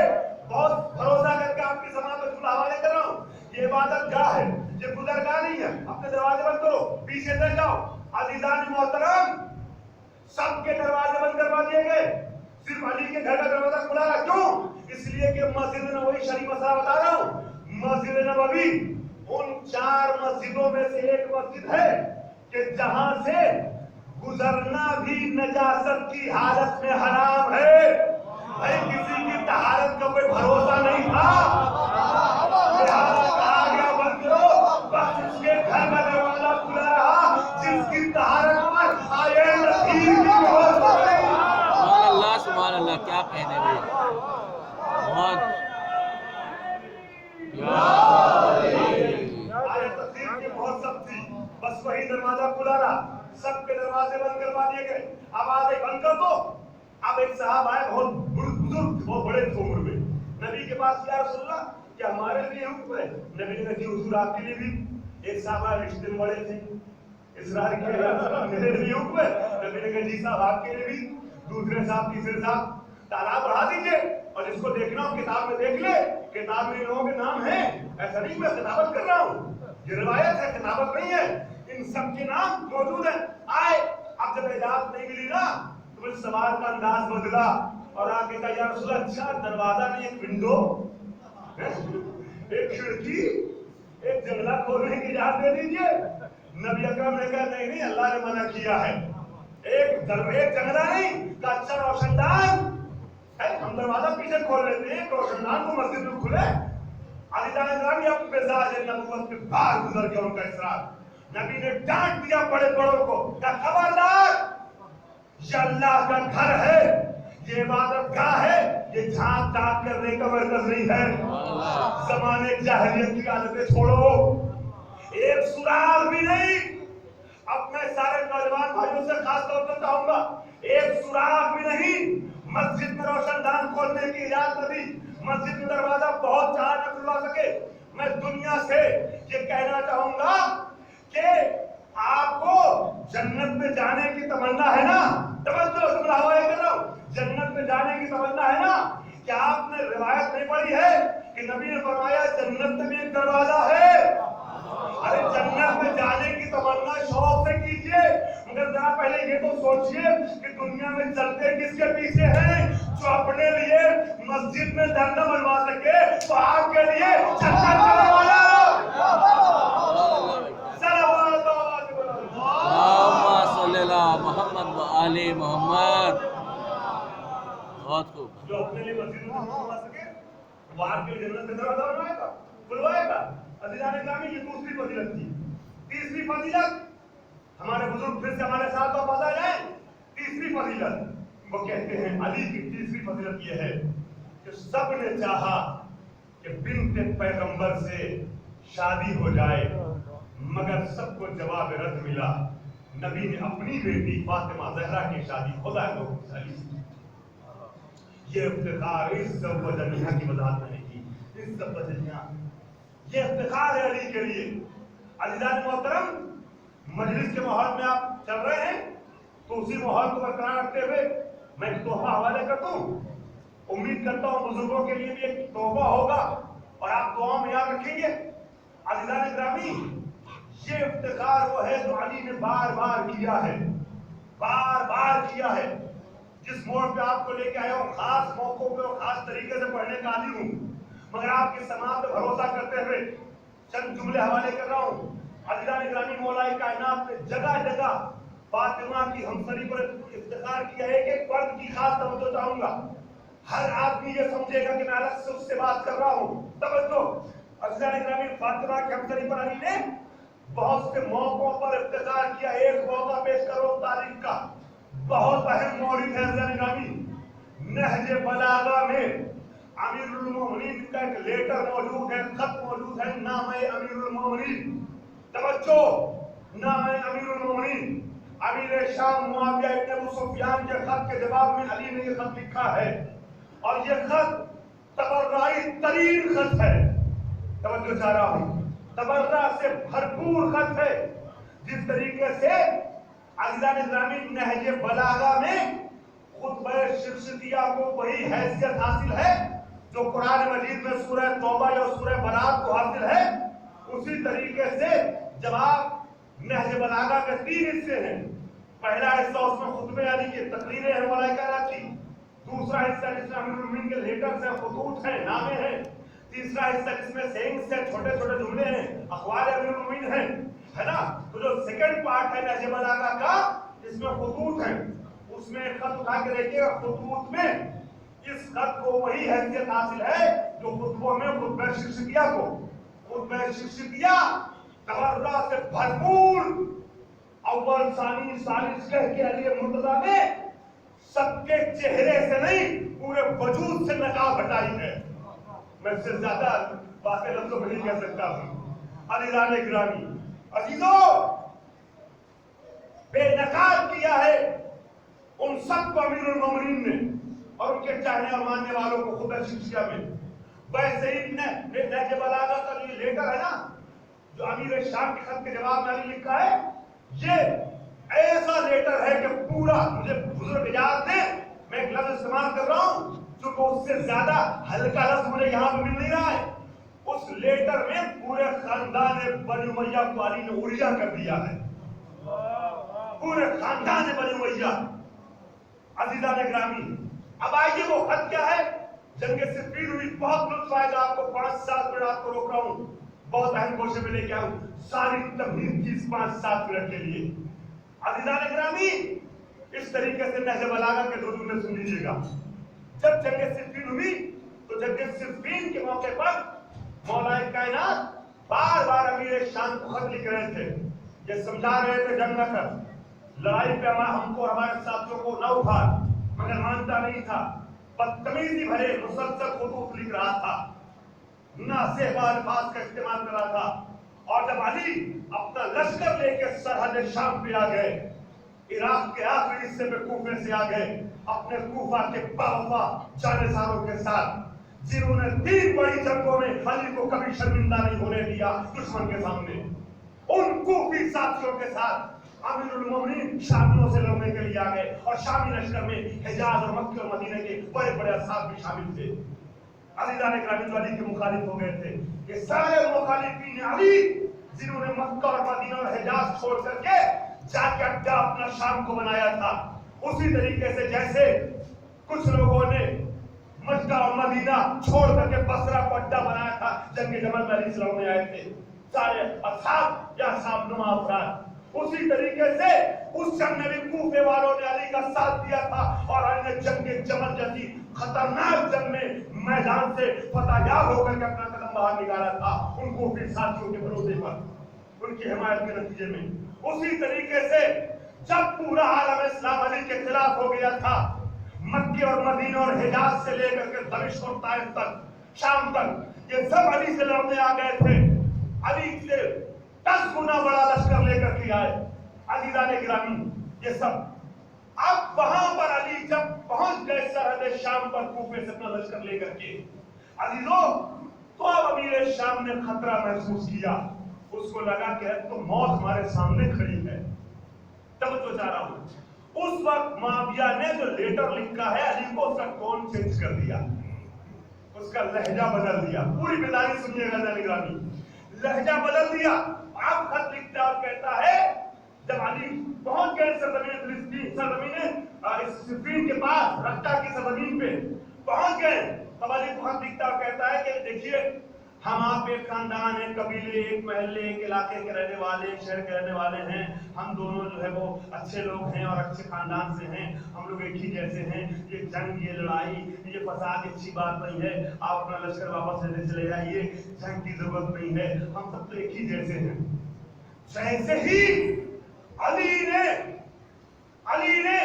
बहुत भरोसा करके आपकी समाज में खुला हवाले कर रहा हूँ, ये इबादत गाह है, ये गुजरगाह नहीं है। अपने दरवाजे बंद करो, पीछे से जाओ। अज़ीज़ान मोहतरम, सबके दरवाजे बंद करवा दिए गए, सिर्फ अली के घर का दरवाजा खुला है। क्यों? इसलिए कि मस्जिद नबवी शरीफ मसला बता रहा हूँ, मस्जिद नबवी उन 4 मस्जिदों में से एक मस्जिद है कि जहां से गुजरना भी नजासत की हालत में हराम है। भाई किसी की तहारत का कोई भरोसा नहीं था, लिहाजा कहा गया बंद करो, बस उसके घर का दरवाजा खुला रहा जिसकी तहारत पर आए नबी की मोहर हो गई। सुभान अल्लाह, क्या कहने भाई, बहुत बहुत सब थी, बस वही दरवाजा खुला रहा, सबके दरवाजे बंद करवा दिए गए। अब आगे बंद कर दो। अब एक साहब आए, बहुत बुजुर्ग, बहुत बड़े थे उम्र में, नबी के पास, या रसूलल्लाह क्या हमारे लिए हुक्म है? नबी ने कहा जी हुजूर आपके लिए भी। एक साहब आए, रिश्ते में बड़े थे, इसरार किया मेरे लिए हुक्म है। नबी ने कहा जी साहब आपके लिए भी। दूसरे साहब, तीसरे साहब, तालाब बढ़ा दीजिए और जिसको देखना हो किताब में देख ले, किताब में इन लोगों के नाम है। ऐसा नहीं मैं किताबत कर रहा हूँ, ये रिवायत है, किताबत नहीं है, इन सब के नाम मौजूद है। आए, अब जब इजाजत नहीं मिली ना तो इस सवाल का अंदाज बदला और आगे कहा या रसूलल्लाह अच्छा दरवाजा नहीं एक विंडो, एक खिड़की, एक जंगला खोलने की इजाजत दे दीजिए। नबी अकरम ने कहा नहीं नहीं अल्लाह ने मना किया है, एक जंगला नहीं का अच्छा रोशनदान है, हम दरवाजा पीछे खोल लेते हैं, रोशनदान को मस्जिद में खुले। अज़ीज़ान इस्लामी अब मिजाज नबूवत के बाहर गुजर गया उनका इसरार। नबी ने डांट दिया बड़े बड़ों को, क्या खबरदार, ये अल्लाह का घर है, ये इबादत गाह है, ये झांक झांक करने का मरकज नहीं है। ज़माने जाहिलियत की आदतें छोड़ो, एक सुराग भी नहीं। अब मैं सारे नौजवान भाइयों से खास तौर पर चाहूंगा, एक सुराग भी नहीं, मस्जिद में रोशनदान खोलने की इजाजत दी। मस्जिद में दरवाजा बहुत चाह न खुलवा सके। मैं दुनिया से ये कहना चाहूंगा कि आपको जन्नत में जाने की तमन्ना है ना, तवज्जो से हवाले कर रहा हूं, जन्नत में जाने की तमन्ना है ना, क्या आपने रिवायत नहीं पढ़ी है कि नबी ने फरमाया जन्नत में एक दरवाजा है। अरे जन्नत में जाने की तमन्ना शौक से कीजिए, मगर जरा पहले ये तो सोचिए कि दुनिया में चलते किसके पीछे हैं। जो अपने लिए मस्जिद में धरना बनवा सके तो आपके लिए जन्नत का दरवाजा। मोहम्मद व आले मोहम्मद। बहुत खूब। जो अपने लिए मस्जिद में धरना बनवा सके वो आपके लिए जन्नत का दरवाजा बनवाएगा, खुलवाएगा। अज़ीज़ान इस्लामी ये दूसरी फजीलत थी। तीसरी फजीलत, हमारे बुजुर्ग फिर से हमारे साथ वापस आ जाए। तीसरी फजीलत वो कहते हैं, अली की तीसरी फजीलत ये है कि सब ने चाहा कि बिन्ते पैगंबर से शादी हो जाए, मगर सबको जवाब रद्द मिला। नबी ने अपनी बेटी फातिमा ज़हरा की शादी खुदा को ये इफ्तिखार इज़्ज़त व दुनिया की वजाहत मैंने की, इज़्ज़त व दुनिया ये इफ्तिखार है अली के लिए। अज़ीज़ान मोहतरम, मजलिस के माहौल में आप चल रहे हैं तो उसी माहौल को बरकरार रखते हुए मैं एक तोहफा हवाले कर दूं। उम्मीद करता हूं बुजुर्गों के लिए भी एक तोहफा होगा और आप दुआ में याद रखेंगे। अज़ीज़ान ग्रामी, ये इफ्तिखार वो है जो अली ने बार बार किया है, बार बार किया है। जिस मोड़ पे आपको लेके आया हूं, खास मौकों पे और खास तरीके से पढ़ने का आदी हूं, मगर आपके समाज पे भरोसा करते हुए चंद जुमले हवाले कर रहा हूं। अज़ीज़ान ग्रामी, मौलाए कायनात ने जगह जगह فاطمہ کی ہمسری پر افتخار کیا ہے کہ فرد کی خاص توجہ چاہوں گا. ہر آدمی یہ سمجھے گا کہ میں الگ سے اس سے بات کر رہا ہوں. توجہ عزیزان گرامی، فاطمہ کی ہمسری پر علی نے بہت سے موقعوں پر افتخار کیا. ایک موقع پیش کرو تاریخ کا، بہت اہم مورد ہے عزیزان گرامی. نہج بلاغہ میں امیر المومنین کا ایک لیٹر موجود ہے، خط موجود ہے، نام امیر المومنین. توجہ، نام امیر المومنین امیر شام معاویہ ابن ابو سفیان کے خط کے جواب میں علی نے یہ خط لکھا ہے، اور یہ خط تبرعی ترین خط ہے. توجہ چاہ رہا ہوں، تبرع سے بھرپور خط ہے. جس طریقے سے عزیزان گرامی نہج بلاغہ میں خطبہ شرشتیہ کو وہی حیثیت حاصل ہے جو قرآن مجید میں سورہ توبہ یا سورہ برات کو حاصل ہے، اسی طریقے سے جواب نہج بلاغہ کے 3 حصے ہیں. پہلا حصہ اس میں خطبے علی کی تقریریں ہیں ملائکہ کی، دوسرا حصہ جس میں امیر المومنین کے لیٹرز ہیں، خطوط ہیں، نامے ہیں، تیسرا حصہ جس میں سینگز ہیں، چھوٹے چھوٹے جملے ہیں، اخبار امیر المومنین ہیں، ہے نا. تو جو سیکنڈ پارٹ ہے نہج بلاغہ کا، اس میں خطوط ہیں، اس میں ایک خط اٹھا کے دیکھیے گا. خطوط میں اس خط کو وہی حیثیت حاصل ہے جو خطبوں میں خطبہ شرشتیہ کو. خطبہ شرشتیہ تبرع سے بھرپور، اول ثانی ثالث کہہ کے علی مرتضیٰ نے سب کے چہرے سے نہیں پورے وجود سے نقاب ہٹائی ہے. میں اس سے زیادہ باتیں لفظوں میں نہیں کہہ سکتا ہوں. عزیزان گرامی، عزیزوں، بے نقاب کیا ہے ان سب کو امیر المومنین نے اور ان کے چاہنے اور ماننے والوں کو خطبہ شرشتیہ میں. ویسے ہی نہج بلاغہ کا جو لیٹر ہے نا، جو امیر شام کے خط کے جواب میں علی لکھا ہے، یہ ایسا لیٹر ہے کہ پورا، مجھے بزرگ اجازت دیں میں ایک لفظ استعمال کر رہا ہوں چونکہ اس سے زیادہ ہلکا لفظ مجھے یہاں پہ مل نہیں رہا ہے. اس لیٹر میں پورے خاندان بنی امیہ کو علی نے اوریا کر دیا ہے، پورے خاندان بنی امیہ. عزیزان گرامی، اب آئیے وہ خط کیا ہے. جنگ صفین ہوئی، بہت لطف آئے گا آپ کو. 5-7 منٹ آپ کو روک رہا ہوں، بہت اہم گوشے میں لے کے آؤں ساری تمہید کی اس 5-7 منٹ کے لیے. عزیزان گرامی، اس طریقے سے نہج بلاغہ کے 2 جملے سن لیجیے گا. جب جنگ صفین ہوئی تو جنگ صفین کے موقع پر مولا کائنات بار بار امیر شام کو خط لکھ رہے تھے. یہ سمجھا رہے تھے جنگ نہ کر، لڑائی پہ ہم کو ہمارے ساتھیوں کو نہ اٹھا، مگر مانتا نہیں تھا. بدتمیزی بھرے مسلسل خطوط لکھ رہا تھا، ناصحبہ الفاظ کا استعمال کر رہا تھا. اور جب علی اپنا لشکر لے کے سرحد شام پہ آ گئے، عراق کے آخری حصے میں کوفے سے آ گئے، اپنے کوفہ کے باوفا جانشینوں کے ساتھ، جنہوں نے 3 بڑی جنگوں میں علی کو کبھی شرمندہ نہیں ہونے دیا دشمن کے سامنے، ان کوفی ساتھیوں کے ساتھ امیر المومنین شامیوں سے لڑنے کے لیے آ گئے. اور شامی لشکر میں حجاز اور مکہ اور مدینہ کے بڑے بڑے اصحاب بھی شامل تھے. عزیزان گرامی، جو علی کے مخالف ہو گئے تھے، یہ سارے مخالفین علی جنہوں نے مکہ اور مدینہ اور حجاز چھوڑ کر کے جا کے اڈا اپنا شام کو بنایا تھا، اسی طریقے سے جیسے کچھ لوگوں نے مکہ اور مدینہ چھوڑ کر کے بصرہ کو اڈا بنایا تھا جنگ جمل میں علی سے لڑنے آئے تھے سارے اصحاب یا اصحاب نما افراد، اسی طریقے سے اس جنگ میں بھی کوفے والوں نے علی کا ساتھ دیا تھا. اور علی نے جنگ جمل جیسی خطرناک جنگ میں میدان سے فتح یاب ہو کر کے اپنا قدم باہر نکالا تھا ان کوفی ساتھیوں کے بھروسے پر، ان کی حمایت کے نتیجے میں. اسی طریقے سے جب پورا عالم اسلام علی کے خلاف ہو گیا تھا، مکے اور مدینہ اور حجاز سے لے کر کے دمشق اور طائف تک، شام تک، یہ سب علی سے لڑنے آ گئے تھے. علی سے 10 گنا بڑا لشکر لے کر کے آئے. عزیزان گرامی، یہ سب اب وہاں پر علی جب پہنچ گئے سرحد شام پر کوفے سے اپنا لشکر لے کر کے، عزیزوں، تو اب امیر شام نے خطرہ محسوس کیا. اس کو لگا کہ تو موت ہمارے سامنے کھڑی ہے. توجہ چاہ رہا ہوں، اس وقت معاویہ نے جو لیٹر لکھا ہے علی کو، اس کا ٹون چینج کر دیا، اس کا لہجہ بدل دیا. پوری بیداری سنیے گا نگرانی، لہجہ بدل دیا. آپ خط لکھتا اور کہتا ہے جب علی پہنچ گئے سرزمین فلسطین، سرزمین صفین کے پاس، رقہ کی سرزمین پہ پہنچ گئے، تب علی کو خط لکھتا اور کہتا ہے کہ دیکھیے हम आप एक खानदान है, कबीले, एक महल्ले, एक इलाके के रहने वाले, एक शहर के रहने वाले हैं। हम दोनों जो है वो अच्छे लोग हैं और अच्छे खानदान से हैं, हम लोग एक ही जैसे हैं। ये जंग, ये लड़ाई, ये फसाद अच्छी बात नहीं है। आप अपना लश्कर वापस लेने चले जाइए, जंग की जरूरत नहीं है, हम सब तो एक ही जैसे हैं। जैसे ही अली ने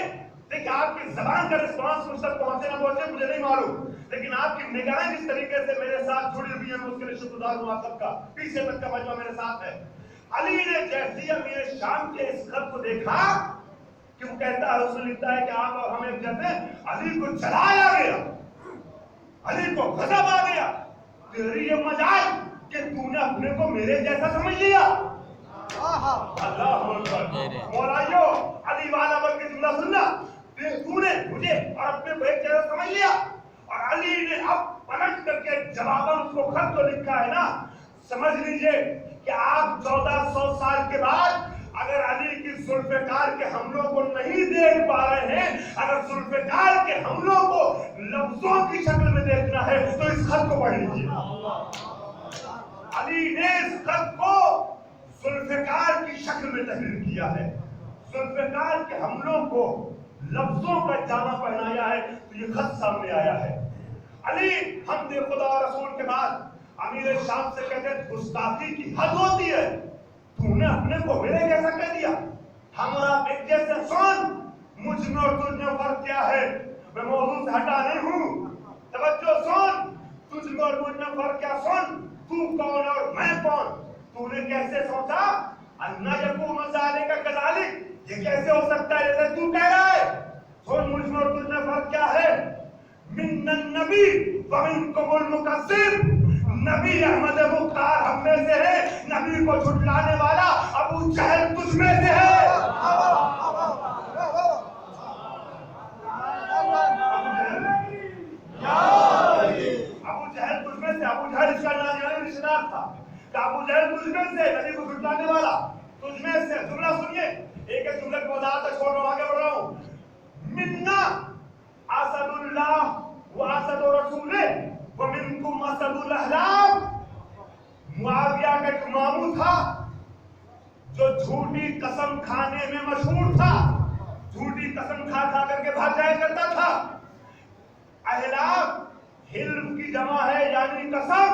देखिए, आपकी जबान का रिस्पॉन्स मुझ तक पहुंचे ना पहुंचे मुझे नहीं मालूम, लेकिन आपकी निगाहें जिस तरीके से मेरे साथ जुड़ी हुई है, मैं उसके लिए शुक्रगुजार हूं आप सबका। पीछे तक का मजमा मेरे साथ है। अली ने जैसे ही मेरे शाम के इस खत को देखा कि वो कहता है, उसमें लिखता है कि आप और हम एक जैसे, अली को जलाया गया, अली को गजब आ गया। तेरी ये मजाल कि तूने अपने को मेरे जैसा समझ लिया। अल्लाह मौलाइयो, अली वाला बन के जुमला सुनना, तूने मुझे और अपने को एक जैसा समझ लिया। और अली ने अब पलट करके जवाबन उसको खत तो लिखा है ना, समझ लीजिए कि आप 1400 साल के बाद अगर अली की जुल्फ़िकार के हमलों को नहीं देख पा रहे हैं, अगर जुल्फ़िकार के हमलों को लफ्जों की शक्ल में देखना है तो इस खत को पढ़ लीजिए। अली ने इस खत को जुल्फ़िकार की शक्ल में तहरीर किया है, जुल्फ़िकार के हमलों को लफ्जों का जामा पहनाया है, तो ये खत सामने आया है। अली हमदे खुदा और रसूल के बाद अमीर शाम से कहते हैं, गुस्ताखी की हद होती है, तूने अपने को मेरे जैसा कह दिया। हम और आप एक जैसे, सुन मुझ में और तुझ में फर्क क्या है, मैं मौजूद से हटा नहीं हूं, तवज्जो सुन, तुझ में और मुझ में फर्क क्या, सुन तू कौन और मैं कौन, तूने कैसे सोचा, अन्ना यकूम ज़ालिका कज़ालिक, ये कैसे हो सकता है जैसे तू कह रहा है। सुन मुझ में और तुझ में फर्क क्या है, मिन्नन नबी व मिनकुमुल मुकज़्ज़िब, नबी अहमद मुख्तार हम में से है, नबी को झुठलाने वाला अबू जहल तुझ में से है। अबू जहल तुझ में से, अबू जहल इसका नाम रिश्तेदार था, अबू जहल तुझ में से, नबी को झुठलाने वाला तुझ में से। जुमला सुनिए, एक एक जुमले को वजाहत तक छोड़ रहा हूं, आगे बढ़ रहा हूं। मिन्ना असदुल्लाह व असदु रसूले व मिनकुम असदुल अहलाम। मुआविया का एक मामू था जो झूठी कसम खाने में मशहूर था, झूठी कसम खा खा करके भाग जाया करता था। अहलाम हिल्फ की जमा है यानी कसम,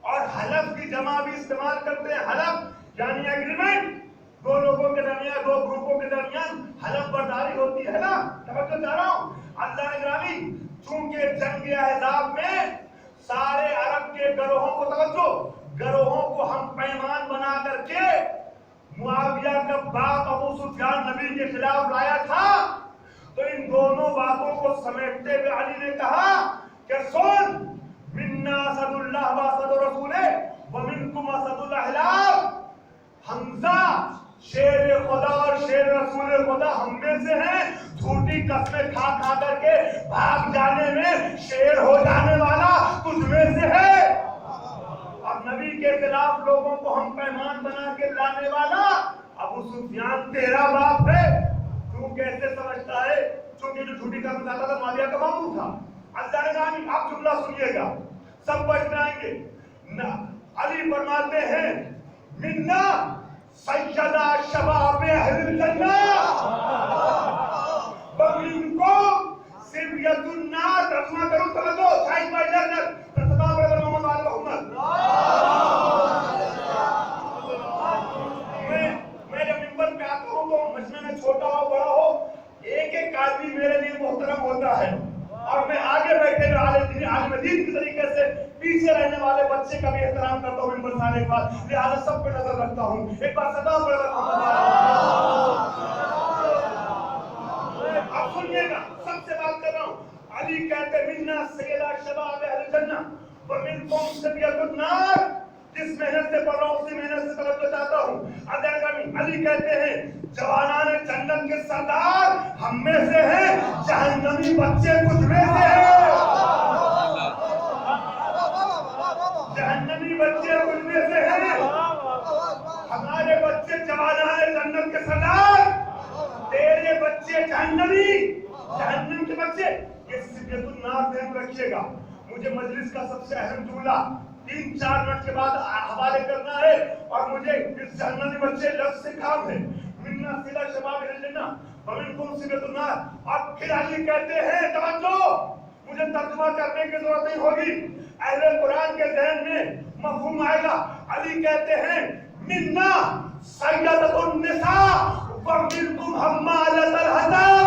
और हलफ की जमा भी इस्तेमाल करते हैं, हलफ यानी एग्रीमेंट। दो लोगों के दरमियान, दो ग्रुपों के दरमियान हलफ बर्दारी होती है ना, तवज्जो चाह रहा हूं। अल्लाह ने ग्रामी, चूंकि जंग अहज़ाब में सारे अरब के गरोहों को, तवज्जो, गरोहों को हम पैमान बना करके मुआविया का बाप अबू सुफियान नबी के खिलाफ लाया था, तो इन दोनों बातों को समेटते हुए अली ने कहा कि सुन, मिन्ना असदुल्लाह व असदु रसूले व मिनकुम असदुल अहलाम। हमजा शेर खुदा और शेर रसूल खुदा हम में से हैं, झूठी कस्में खा खा करके भाग जाने में शेर हो जाने वाला तुझ में से है। और नबी के खिलाफ लोगों को हम पैमान बना के लाने वाला अबू सुफियान तेरा बाप है। तू कैसे समझता है, क्योंकि जो झूठी कसम खाता था मुआविया का मामू था। अल्लाह ने कहा, आप जुमला सुनिएगा, सब बच जाएंगे। अली फरमाते हैं, मिन्ना सैयदा शबाब अहलिल जन्नह व मिनकुम सिबियतुन नार। तर्जुमा करो, तवज्जो, शाहिद भाई जन्नत सल्लल्लाहु अलैहि मोहम्मद। मैं जब मिंबर पे आता हूं तो मजमे में छोटा हो बड़ा हो, एक एक आदमी मेरे लिए मोहतरम होता है, और मैं आगे बैठे आलिम दीन की तरीके से पीछे रहने वाले बच्चे का भी एहतराम करता हूँ मिंबर से आने के बाद, लिहाजा सब पे नजर रखता हूँ। एक बार सदा अब सुनिएगा, सबसे बात कर रहा हूँ। अली कहते, मिन्ना सैयदा शबाब अहलिल जन्नह व मिनकुम सिबियतुन नार। जिस मेहनत से पढ़ रहा हूँ उसी मेहनत से तवज्जो चाहता हूँ। अली कहते हैं, जवानान जन्नत के सरदार हम में से हैं, जहन्नमी बच्चे कुछ में से हैं। जहन्नमी बच्चे कुछ में से हैं। हमारे बच्चे जवानान जन्नत के सरदार, तेरे बच्चे जहन्नमी, जहन्नम के बच्चे। ये सिबियतुन नार ध्यान रखिएगा। मुझे मजलिस का सबसे अहम जुमला 3-4 मिनट के बाद हवाले करना है और मुझे इस जहन्नमी बच्चे लफ्ज से काम है मिन्ना सिला शबाब हिलना वमिनकुम सिबतुन्नार। और फिर अली कहते हैं तवज्जो, मुझे तर्जुमा करने की जरूरत नहीं होगी, अहले कुरान के ज़हन में मफहूम आएगा। अली कहते हैं मिन्ना सय्यदतुन निसा व मिनकुम हम्मालतल हतब।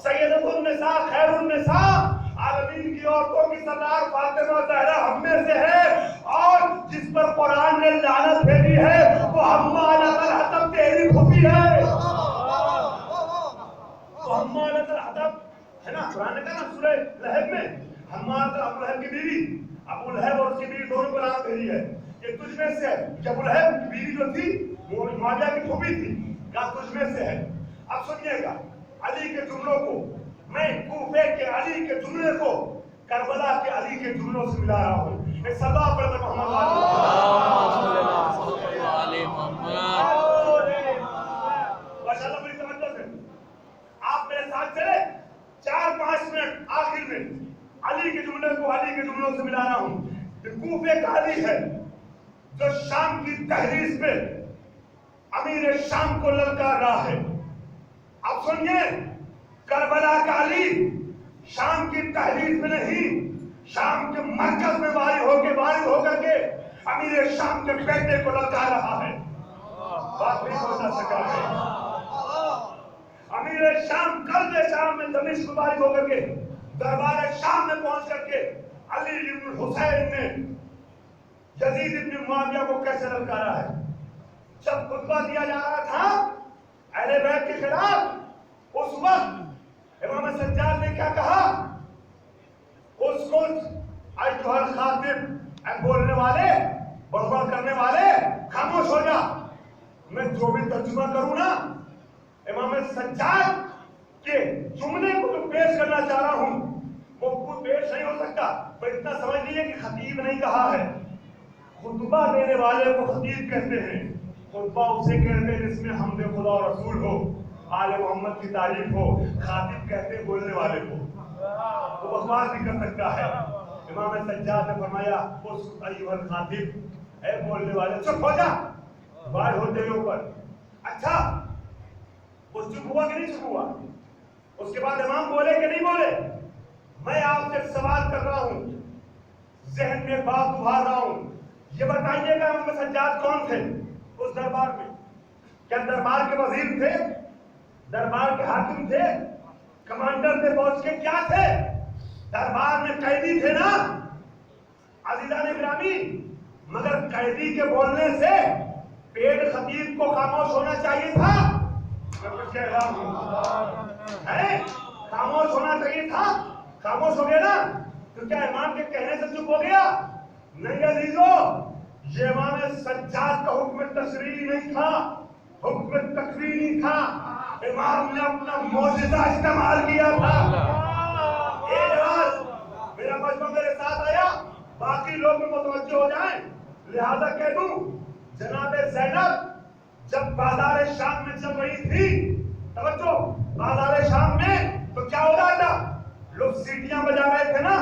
सय्यदतुन निसा खैरुन निसा, आलमीन की औरतों की सरदार फातिमा ज़हरा हम में से है, और जिस पर कुरान ने लानत भेजी है वो हम्मालतल हतब तेरी फूफी है। तो हम्मालतल हतब है ना, कुरान ने कहा ना सूरह लहब में, हम्मालतल अबू लहब की बीवी, अबू लहब और उसकी बीवी दोनों को लानत भेजी है, ये तुझ में से है। जब अबू लहब की बीवी जो थी वो मुआविया की फूफी थी, कहा तुझ में से है। अब सुनिएगा अली के जुमलों को, मैं कूफे के अली के जुमले को करबला के अली के जुमलों से मिला रहा हूँ। एक सदा पर मोहम्मद माशाअल्लाह, बड़ी तवज्जो से आप मेरे साथ चले 4-5 मिनट आखिर में अली के जुमले को अली के जुमलों से मिला रहा हूँ। कूफे का अली है जो शाम की तहरीर पे अमीर शाम को ललकार रहा है। अब सुनिए, करबला का अली शाम की तहरीर में नहीं, शाम के मरकज में वारिद होकर के अमीर शाम के बेटे को ललकार रहा है। बात नहीं हो सका है। अमीर शाम कल शाम में दमिश्क में वारिद होकर के दरबार शाम में पहुंच करके अली इब्न हुसैन ने यजीद इब्न मुआविया को कैसे ललकारा है। जब खुतबा दिया जा रहा था अहले बैत के खिलाफ, उस वक्त इमाम सज्जाद ने क्या कहा, उसको अय्युहल खातिब, बोलने वाले बड़बड़ करने वाले खामोश हो जा। मैं जो भी तर्जुमा करूं ना इमाम सज्जाद के जुमले को जो पेश करना चाह रहा हूं वो खुद पेश नहीं हो सकता। पर इतना समझ लीजिए कि खतीब नहीं कहा है, खुतबा देने वाले को खतीब कहते हैं। खुतबा उसे कहते हैं जिसमें हमदे खुदा और रसूल हो, आले मोहम्मद की तारीफ हो। खातिब कहते हैं बोलने वाले को, वो बकवास भी कर सकता है। इमाम सज्जाद ने फरमाया उस अय्युहल खातिब, ऐ बोलने वाले चुप हो जा, बात हो तेरे ऊपर। अच्छा, वो चुप हुआ कि नहीं चुप हुआ? उसके बाद इमाम बोले कि नहीं बोले? मैं आपसे सवाल कर रहा हूं, जहन में बात उभार रहा हूं, ये बताइएगा इमाम सज्जाद कौन थे उस दरबार में? क्या दरबार के वजीर थे, दरबार के हाकिम थे, कमांडर थे फौज के, क्या थे? दरबार में कैदी थे ना अज़ीज़ान गिरामी। मगर कैदी के बोलने से पेट खतीब को खामोश होना चाहिए था। मैं कुछ कह रहा हूं, है खामोश होना चाहिए था, खामोश हो गया ना, तो क्या इमाम के कहने से चुप हो गया? नहीं अजीजों, ये इमाम सज्जाद का हुक्म तशरीह नहीं था, हुक्म तकरीरी था। इमाम ने अपना मौजिज़ा इस्तेमाल किया था। एक बार मेरा मजमा मेरे साथ आया, बाकी लोग मुतवज्जो हो जाएं, लिहाजा कह दूं, जनाब ज़ैनब जब बाजार शाम में चल रही थी, तवज्जो, बाजार शाम में तो क्या हो रहा था? लोग सीटियां बजा रहे थे ना,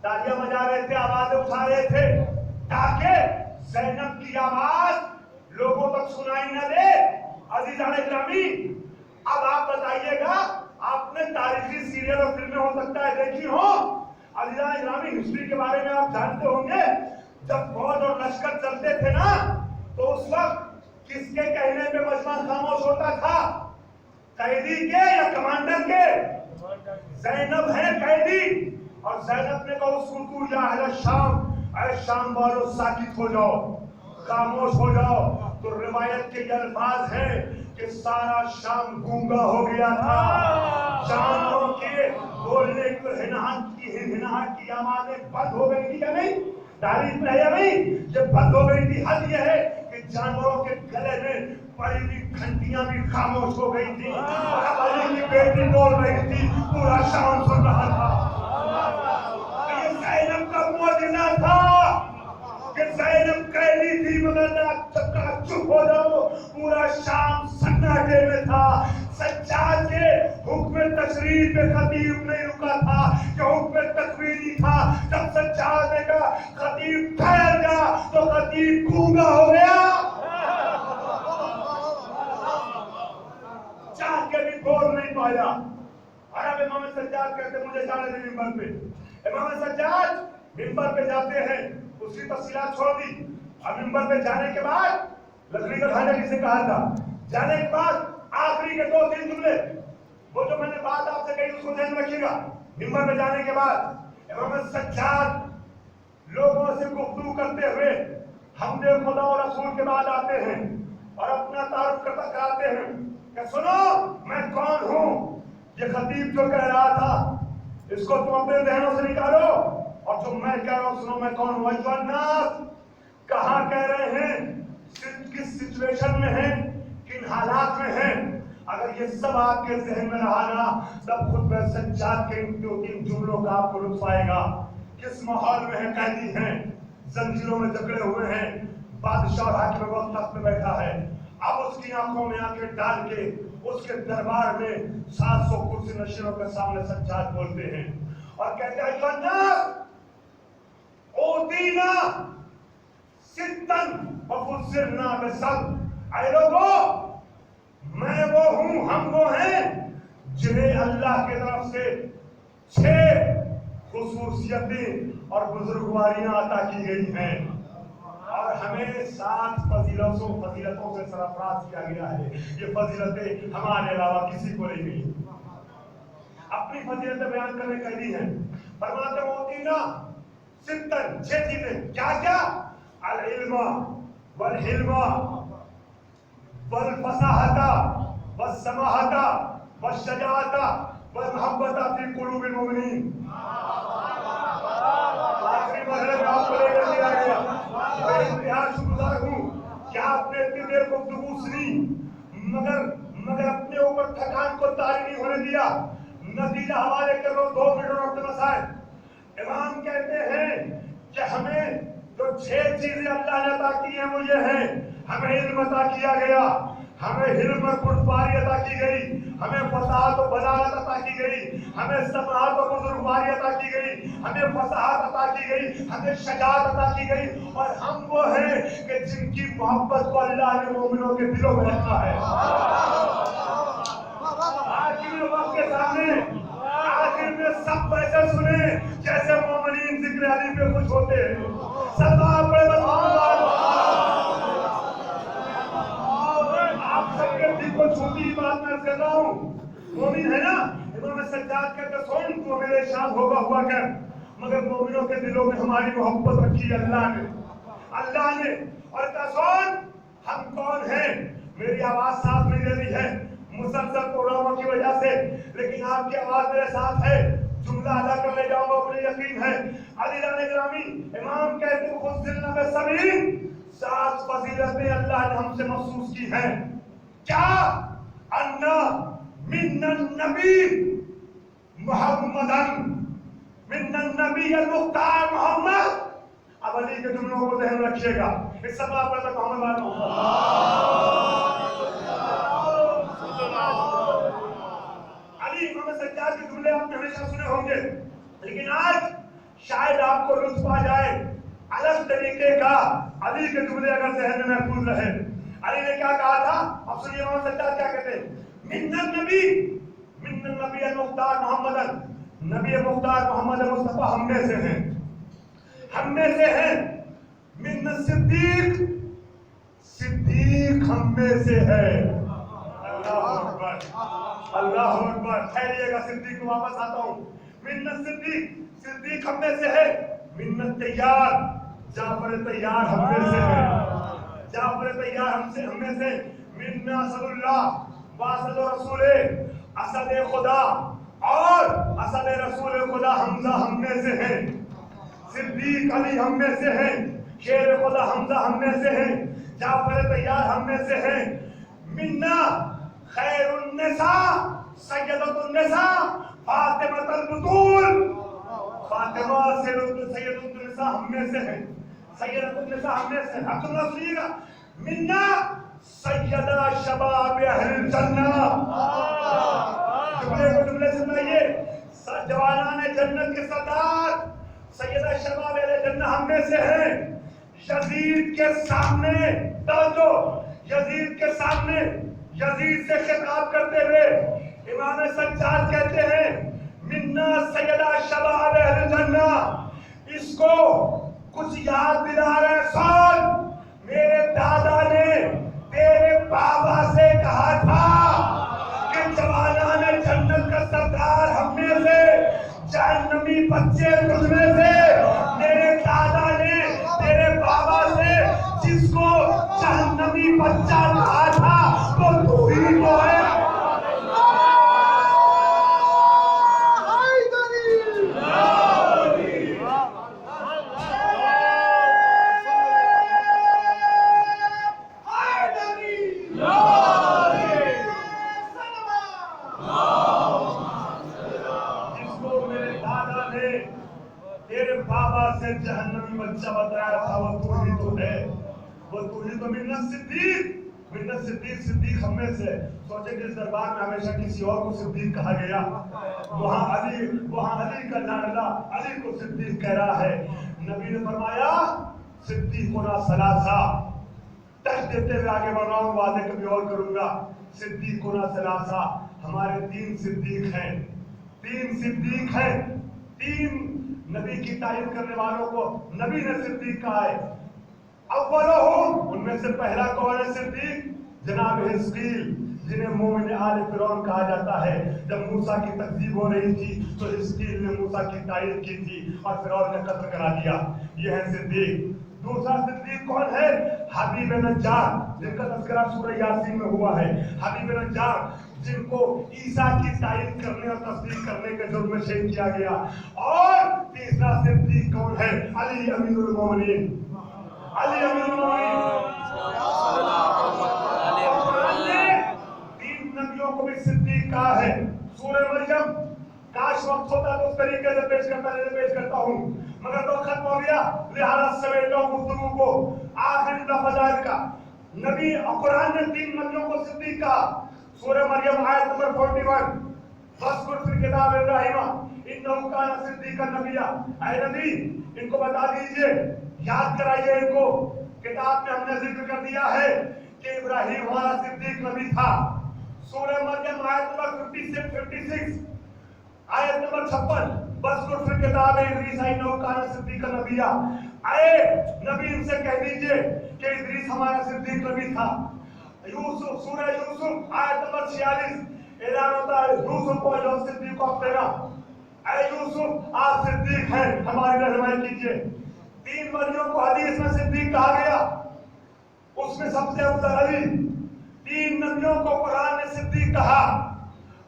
तालियां बजा रहे थे, आवाजें उठा रहे थे, ताकि ज़ैनब की आवाज लोगों तक सुनाई न दे। अज़ीज़ान गिरामी, अब आप बताइएगा, आपने तारीखी सीरियल और फिल्में हो सकता है देखी हो, अज़ीज़ान गिरामी हिस्ट्री के बारे में आप जानते होंगे। जब फौज और लश्कर चलते थे ना, तो उस वक्त किसके कहने पे मजमा खामोश होता था? कैदी के या कमांडर के? ज़ैनब है कैदी, और ज़ैनब ने कहा सुकू या अहले शाम, ऐ शाम वालों साकित हो जाओ, खामोश हो जाओ। तो रिवायत के ये अल्फाज हैं कि सारा शाम गूंगा हो गया था, जानवरों के बोलने की हिनहाट की आवाजें बंद हो गई थी या नहीं? तारीफ है या नहीं? ये बंद हो गई थी। हद यह है कि जानवरों के गले में पड़ी हुई घंटियां भी खामोश हो गई थी, और अब अली की बेटी बोल रही थी, पूरा शाम सुन रहा था। ये ज़ैनब का मुअज्जिज़ा था कि ज़ैनब कैदी थी, मगर चुप हो जाओ, पूरा शाम सन्नाटे में था। सज्जाद के हुक्म तशरीह पे खतीब नहीं रुका था, कि हुक्म तकरीरी था। जब सज्जाद ने कहा सज्जाद कहते मुझे जाने दे मिंबर पे। इमाम सज्जाद मिंबर पे जाते हैं, उसकी तफसीलात छोड़ दी। अब मिंबर पे जाने के बाद लकड़ी का खाना किसे कहा था, जाने के बाद आखिरी के 2-3 जुमले, वो जो मैंने बात आपसे कही उसको ध्यान रखिएगा। मिंबर पे जाने के बाद इमाम सज्जाद लोगों से गुफ्तगू करते हुए हमदे खुदा और रसूल के बाद आते हैं और अपना तारुफ कराते हैं कि सुनो मैं कौन हूँ। ये खतीब जो कह रहा था इसको तुम अपने जहनों से निकालो और जो मैं कह रहा हूँ सुनो मैं कौन हूँ। कहाँ कह रहे हैं, किस सिचुएशन में हैं, किन हालात में हैं, अगर ये सब आपके जहन में रहा ना तब खुद में सज्जाद के इन 2-3 जुमलों का आपको लुत्फ आएगा। किस माहौल में है, कैदी हैं, जंजीरों में जकड़े हुए हैं, बादशाह और हाकिम वक्त तख्त में बैठा है। अब उसकी आंखों में आंखें डाल के उसके दरबार में 700 कुर्सी नशीरों के सामने सज्जाद बोलते हैं और कहते हैं ओदीना सिद्दन वफुसिरना बिसब। ऐ लोगों, मैं वो हूं, हम वो हैं जिन्हें अल्लाह की तरफ से 6 खुसूसियतें और बुजुर्गवारियां अता की गई हैं और हमें 7 फजीलतों से सरफराज किया गया है। ये फजीलतें हमारे अलावा किसी को नहीं मिली। अपनी फजीलतें बयान करने के लिए हैं। फरमाते होती ना सिद्दन 6 चीजें, क्या क्या, अल इल्मा वल हिल्मा वल फसाहता वल समाहता वल शजाअता वल मोहब्बता फी कुलूबिल मुमिनीन। आखिरी मरहले में आपको लेकर दिया गया। मैं इंतहा शुक्रगुजार हूँ कि आपने इतनी देर गुफ्तगू सुनी मगर अपने ऊपर थकान को तारी नहीं होने दिया। नतीजा हवाले कर लो 2 मिनट और अपने मसाइल। इमाम कहते हैं कि हमें जो 6 चीजें अल्लाह ने अता की हैं वो ये हैं, हमें इल्म अता किया गया, हमें हिल्म और खुशबारी अता की गई, हमें फसाहत और बलागत अता की गई, हमें समाअत और बुजुर्गवारी अता की गई, हमें फसाहत अता की गई, हमें शजाअत अता की गई और हम वो हैं कि जिनकी मोहब्बत को अल्लाह ने मोमिनों के दिलों में रखा है। आखिर वक्त के सामने आखिर में सब ऐसे सुने जैसे मोमिनीन जिक्र अली पे खुश होते हैं। सब आप सबके दिल को छोटी बात मैं कर रहा हूँ। मोमिन है ना, इमाम सज्जाद कहते सुन तू मेरे शाम होगा हुआ कर, मगर मोमिनों के दिलों में हमारी मोहब्बत रखी है अल्लाह ने। और सुन हम कौन हैं। मेरी आवाज साफ नहीं दे रही है मुसलसल प्रोग्रामों की वजह से, लेकिन आपकी आवाज मेरे साथ है। जुमला अदा कर ले जाऊंगा, मुझे यकीन है। अली जाने ग्रामी इमाम कहते हैं खुद दिल में सभी 7 फजीलतें अल्लाह ने हमसे महसूस की हैं। क्या, अन्ना मिन्नन नबी मुहम्मदन मिन्नन नबी अल मुख्तार मोहम्मद। अब अली के जुमलों को ध्यान रखिएगा। इस सब पर मोहम्मद अली इमाम सज्जाद के जुमले आपने हमेशा सुने होंगे, लेकिन आज शायद आपको लुत्फ आ जाए अलग तरीके का अली के जुमले अगर जहन में महफूज रहे। अली ने क्या कहा था, अब सुनिए इमाम सज्जाद क्या कहते हैं। मिन्नन नबी अल मुख्तार मोहम्मदन, नबी मुख्तार मोहम्मद मुस्तफा हम में से हैं। मिन्नन सिद्दीक हम में से है। अल्लाह अकबर। ठहरिएगा, सिद्दीक को वापस आता हूँ। मिन्नत सिद्दीक हम में से है। मिन्नत तैयार जाफर तैयार हम में से है। जाफर तैयार हम में से। मिन्ना असदुल्लाह वासद रसूल असद खुदा और असद रसूल खुदा हमजा हम में से है। सिद्दीक अली हम में से है। शेर खुदा हमजा हम में से है। जाफर तैयार हम में से है। मिन्ना खैरुन्निसा सय्यदुन्निसा फातिमतुल बुतूल, फातिमा सय्यदुन्निसा हम में से है। सय्यदुन्निसा हम में से है। अब तुम सुनिएगा, मिन्ना सय्यदा शबाब अहल जन्नह। जुमले सुनाइए। जवानाने जन्नत के सरदार सय्यदा शबाब अहल जन्नह हम में से है। यजीद के सामने तवज्जो, यजीद के सामने यजीद से खिताब करते हुए इमाम सज्जाद कहते हैं इन्ना सैयदा शबाब अहल जन्ना, इसको कुछ याद दिला रहे। सुन, मेरे दादा ने तेरे बाबा से कहा था कि जवानाने जन्नत का सरदार हम में से, जहन्नमी बच्चे तुझ में से। मेरे दादा ने तेरे बाबा से जिसको जहन्नमी बच्चा कहा था वो तू ही तो है। तेरे बाबा से जहन्नमी बच्चा बताया था वो तू ही तो है, वो तू ही तो। मिन्नत सिद्दीक हम में से। सोचे कि इस दरबार में हमेशा किसी और को सिद्दीक कहा गया, वहाँ अली का लाडला अली को सिद्दीक कह रहा है। नबी ने फरमाया सिद्दीकुना सलासा, टच देते हुए आगे बढ़ रहा हूँ, वादे कभी और करूंगा। सिद्दीकुना सलासा, हमारे तीन सिद्दीक हैं। तीन नबी की तारीफ करने वालों को नबी ने सिद्दीक कहा है। अव्वलुहुम, उनमें से पहला कौन है सिद्दीक? जनाब हिस्कील, जिन्हें मोमिन आले फिरौन कहा जाता है। जब मूसा की तकजीब हो रही थी तो हिस्कील ने मूसा की तारीफ की थी और फिरौन ने कत्ल करा दिया। ये है सिद्दीक। दूसरा सिद्दीक कौन है? हबीब नज्जार, जिनका तज़किरा सूरह यासीन में हुआ है। हबीब नज्जार, जिनको ईसा की तारीफ करने और तस्दीक करने के जुर्म में शहीद किया गया। और तीसरा सिद्दीक कौन है? अली अमीरुल मोमिनीन। तीन नबियों को भी सिद्दीक कहा है। सूरह मरियम, काश वक्त होता तो उस तरीके से पेश करता हूँ, मगर तो खत्म हो गया, लिहाजा समेट लो गुफ्तगू को। आखिरी फजाइल का नबी कुरान ने तीन नबियों को सिद्दीक कहा। सूरह मरियम आयत नंबर 41, वज़कुर फिल किताब इब्राहीम इन्नहु काना सिद्दीक़न नबिय्या। ऐ नबी, इनको बता दीजिए, याद कराइए इनको, किताब में हमने जिक्र कर दिया है कि इब्राहीम हमारा सिद्दीक नबी था। सूरह मरियम आयत नंबर 56, आयत नंबर 56, वज़कुर फिल किताब इद्रीस इन्नहु काना सिद्दीक़न नबिय्या। ऐ नबी, इनसे कह दीजिए कि इद्रीस हमारा सिद्दीक नबी था। यूसुफ, सूरह यूसुफ आयत नंबर 46, ऐलान होता है यूसुफ को जो सिद्दीक को तेरा। ऐ यूसुफ, आप सिद्दीक हैं, हमारी रहनुमाई कीजिए। तीन वलियों को हदीस में सिद्दीक कहा गया, उसमें सबसे अफजल अली। तीन नबियों को कुरान ने सिद्दीक कहा।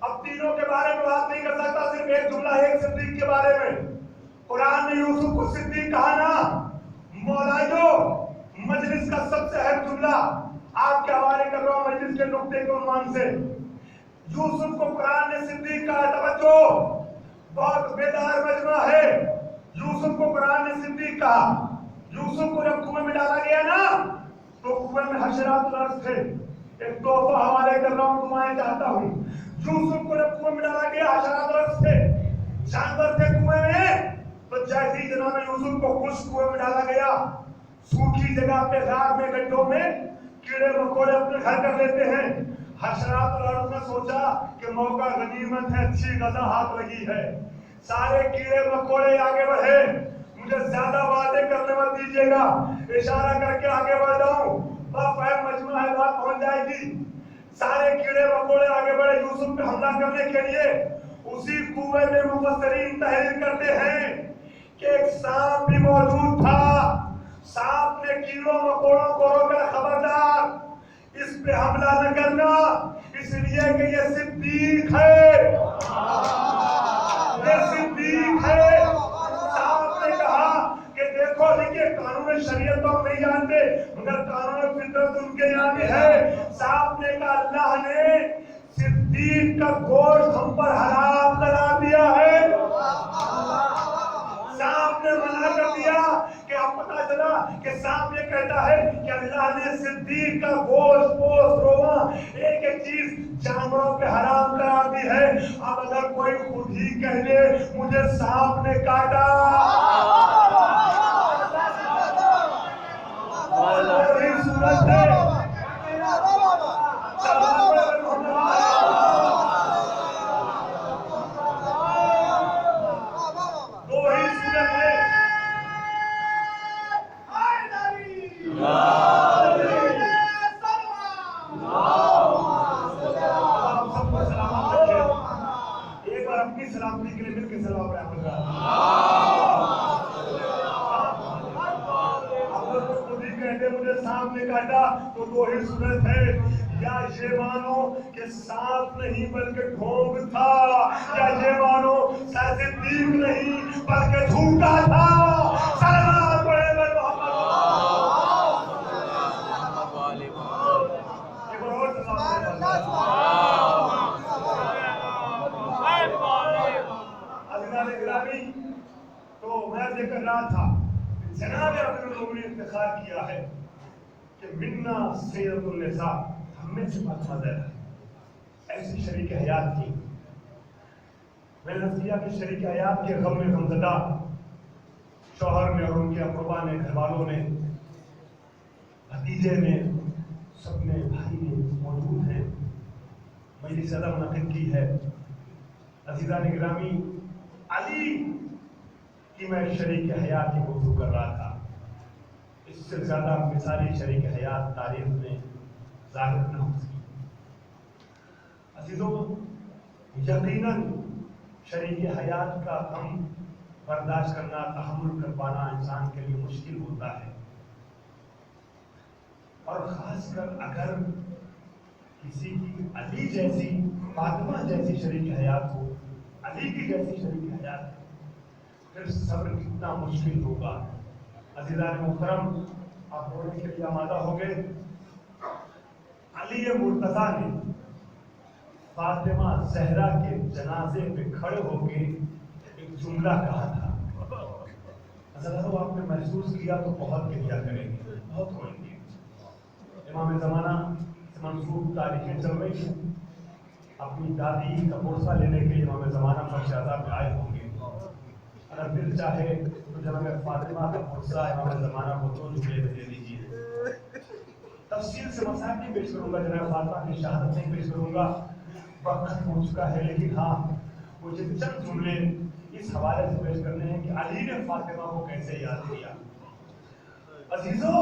अब तीनों के बारे में बात नहीं कर सकता, सिर्फ एक जुमला एक सिद्दीक के बारे में। कुरान ने यूसुफ को सिद्दीक कहा ना, मौलाइयो, मजलिस का सबसे अहम जुमला आपके हवाले कर रहा हूं मजलिस के नुक्ते के उन्वान से। यूसुफ को कुरान ने सिद्दीक कहा। तवज्जो, बहुत बेदार मजमा है। यूसुफ को कुरान ने सिद्दीक कहा। यूसुफ को जब कुएं में डाला गया ना, तो कुएं में हशरातुल अर्ज़ थे। एक तोहफा हवाले कर रहा हूं, दुआएं चाहता हूं। यूसुफ को जब कुएं में डाला गया, हशरातुल अर्ज़ थे, जानवर थे कुएं में। तो जैसे ही जनाब यूसुफ को खुश कुएं में डाला गया, सूखी जगह पे, रात में, गड्ढों में कीड़े मकोड़े अपने घर कर लेते हैं। हशरातुल अर्ज़ ने सोचा कि मौका गनीमत है, अच्छी गज़ा हाथ लगी है। सारे कीड़े मकोड़े आगे बढ़े, मुझे ज्यादा वादे करने मत दीजिएगा, इशारा करके आगे बढ़ जाऊं, बस मजमा है, बात पहुंच जाएगी। सारे कीड़े मकोड़े आगे बढ़े यूसुफ पे हमला करने के लिए। उसी कुएं में मुफस्सिरीन तहरीर करते हैं कि एक सांप भी मौजूद था। सांप ने कीड़ों मकोड़ों को रोका, खबरदार इस पे हमला न करना, इसलिए कि ये सिद्दीक है, ये सिद्दीक है। सांप ने कहा कि देखो, देखिए, कानून शरीयत तो हम नहीं जानते, मगर कानून फितरत उनके यहाँ भी है। सांप ने कहा अल्लाह ने सिद्दीक का गोश्त हम पर हराम करा दिया है। सांप ने मना कर दिया कि अब पता चला कि सांप ये कहता है कि अल्लाह ने सिद्दीक का गोश्त, पोस्ट, रोमा, एक एक चीज जानवरों पे हराम करा दी है। अब अगर कोई खुद ही कह दे मुझे सांप ने काटा, सूरज है, सांप ने काटा तो 2 ही सूरत है, या ये मानो कि सांप नहीं बल्कि ढोंग था, या ये मानो सिद्दीक नहीं बल्कि झूठा था। सलाम पढ़े तो मैं जिक्र रहा था, जनाब अमीरुल मोमिनीन ने इंतखाब किया है कि मिन्ना सैयदुन निसा, हमें से फातिमा ज़हरा ऐसी शरीक हयात थी। मैंने किया कि शरीक हयात के गम में गमज़दा शौहर ने और उनके अक़रबा ने, घर वालों ने, भतीजे ने, सबने, भाई ने मौजूद हैं। मैंने ज़्यादा मुनक़िद की है। अज़ीज़ान गिरामी, अली कि मैं शरीक हयात की गुफ्तगू कर रहा था, इससे ज़्यादा मिसाली शरीक हयात तारीख़ में ज़ाहिर न हो सकी। अज़ीज़ों, यकीनन शरीक हयात का गम बर्दाश्त करना, तहम्मुल कर पाना इंसान के लिए मुश्किल होता है, और ख़ासकर अगर किसी की अली जैसी, फातिमा जैसी शरीक हयात हो, अली की जैसी शरीक हयात, फिर सब्र कितना मुश्किल होगा। अज़ीज़ान मोहतरम, आप बोलने के लिए आमादा हो गए। अली मुर्तज़ा ने फातिमा ज़हरा के जनाजे पे खड़े होके एक जुमला कहा था। अगर आपने महसूस किया तो बहुत गिरिया करेंगे, बहुत रोएंगे। इमाम ज़माना से मंसूब तारीखें चल रही हैं। अपनी दादी का पुरसा लेने के लिए इमाम ज़माना फर्शादा में आए होंगे। अगर दिल चाहे तो जनाब फातिमा का पुरसा इमाम ज़माना को 2 जुमले में दे दीजिए। तफसील से मसाइल नहीं पेश करूंगा, जनाब फातिमा की शहादत नहीं पेश करूंगा, वक्त खत्म हो चुका है। लेकिन हाँ, मुझे चंद जुमले इस हवाले से पेश करने हैं कि अली ने फातिमा को कैसे याद किया। अजीजों,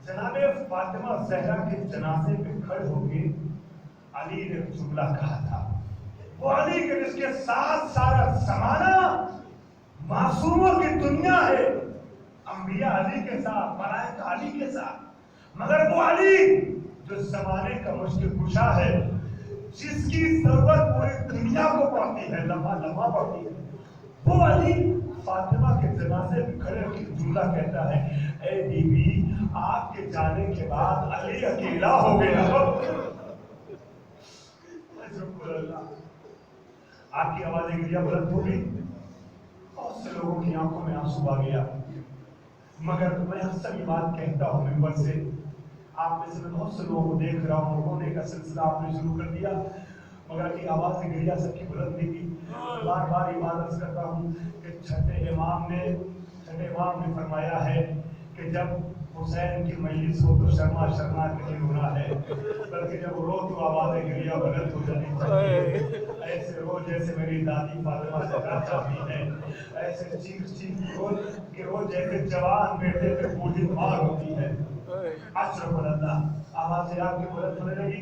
जनाब फातिमा ज़हरा के जनाजे पे खड़े होके अली ने जुमला कहा था। वो अली के जिसके साथ सारा ज़माना मासूमों की दुनिया है, अंबिया अली के साथ, मलाइका अली के साथ, मगर वो अली जो ज़माने का मुश्किल कुशा है, जिसकी जरूरत पूरी दुनिया को पड़ती है, लम्हा लम्हा पड़ती है, वो अली फातिमा के जनाजे में खड़े होकर जुमला कहता है, ए बीबी, आपके जाने के बाद अली अकेला हो गया। आपकी आवाज़ गिरिया बुलंद हो गई, बहुत से लोगों की आंखों में आंसू आ गया। मगर मैं अक्सर ये बात कहता हूँ मिंबर से, आप में से मैं बहुत से लोगों को देख रहा हूँ, रोने का सिलसिला आपने शुरू कर दिया, मगर आपकी आवाज़ गिरिया सबकी बुलंद नहीं की। बार बार ये बात अर्ज करता हूँ कि छठे इमाम ने फरमाया है कि जब हुसैन की मजलिस हो तो शर्मा शर्मा नहीं होना है, बल्कि जब रो तो आवाज़ गिरिया बुलंद हो जानी चाहिए। ऐसे रो जैसे मेरी दादी फातिमा ज़हरा चाहती है, ऐसे चीख चीख रो कि रो जैसे जवान बेटे पे बूढ़ी माँ होती है। अल्लाह, आवाज़ आपकी बुलंद होने लगी।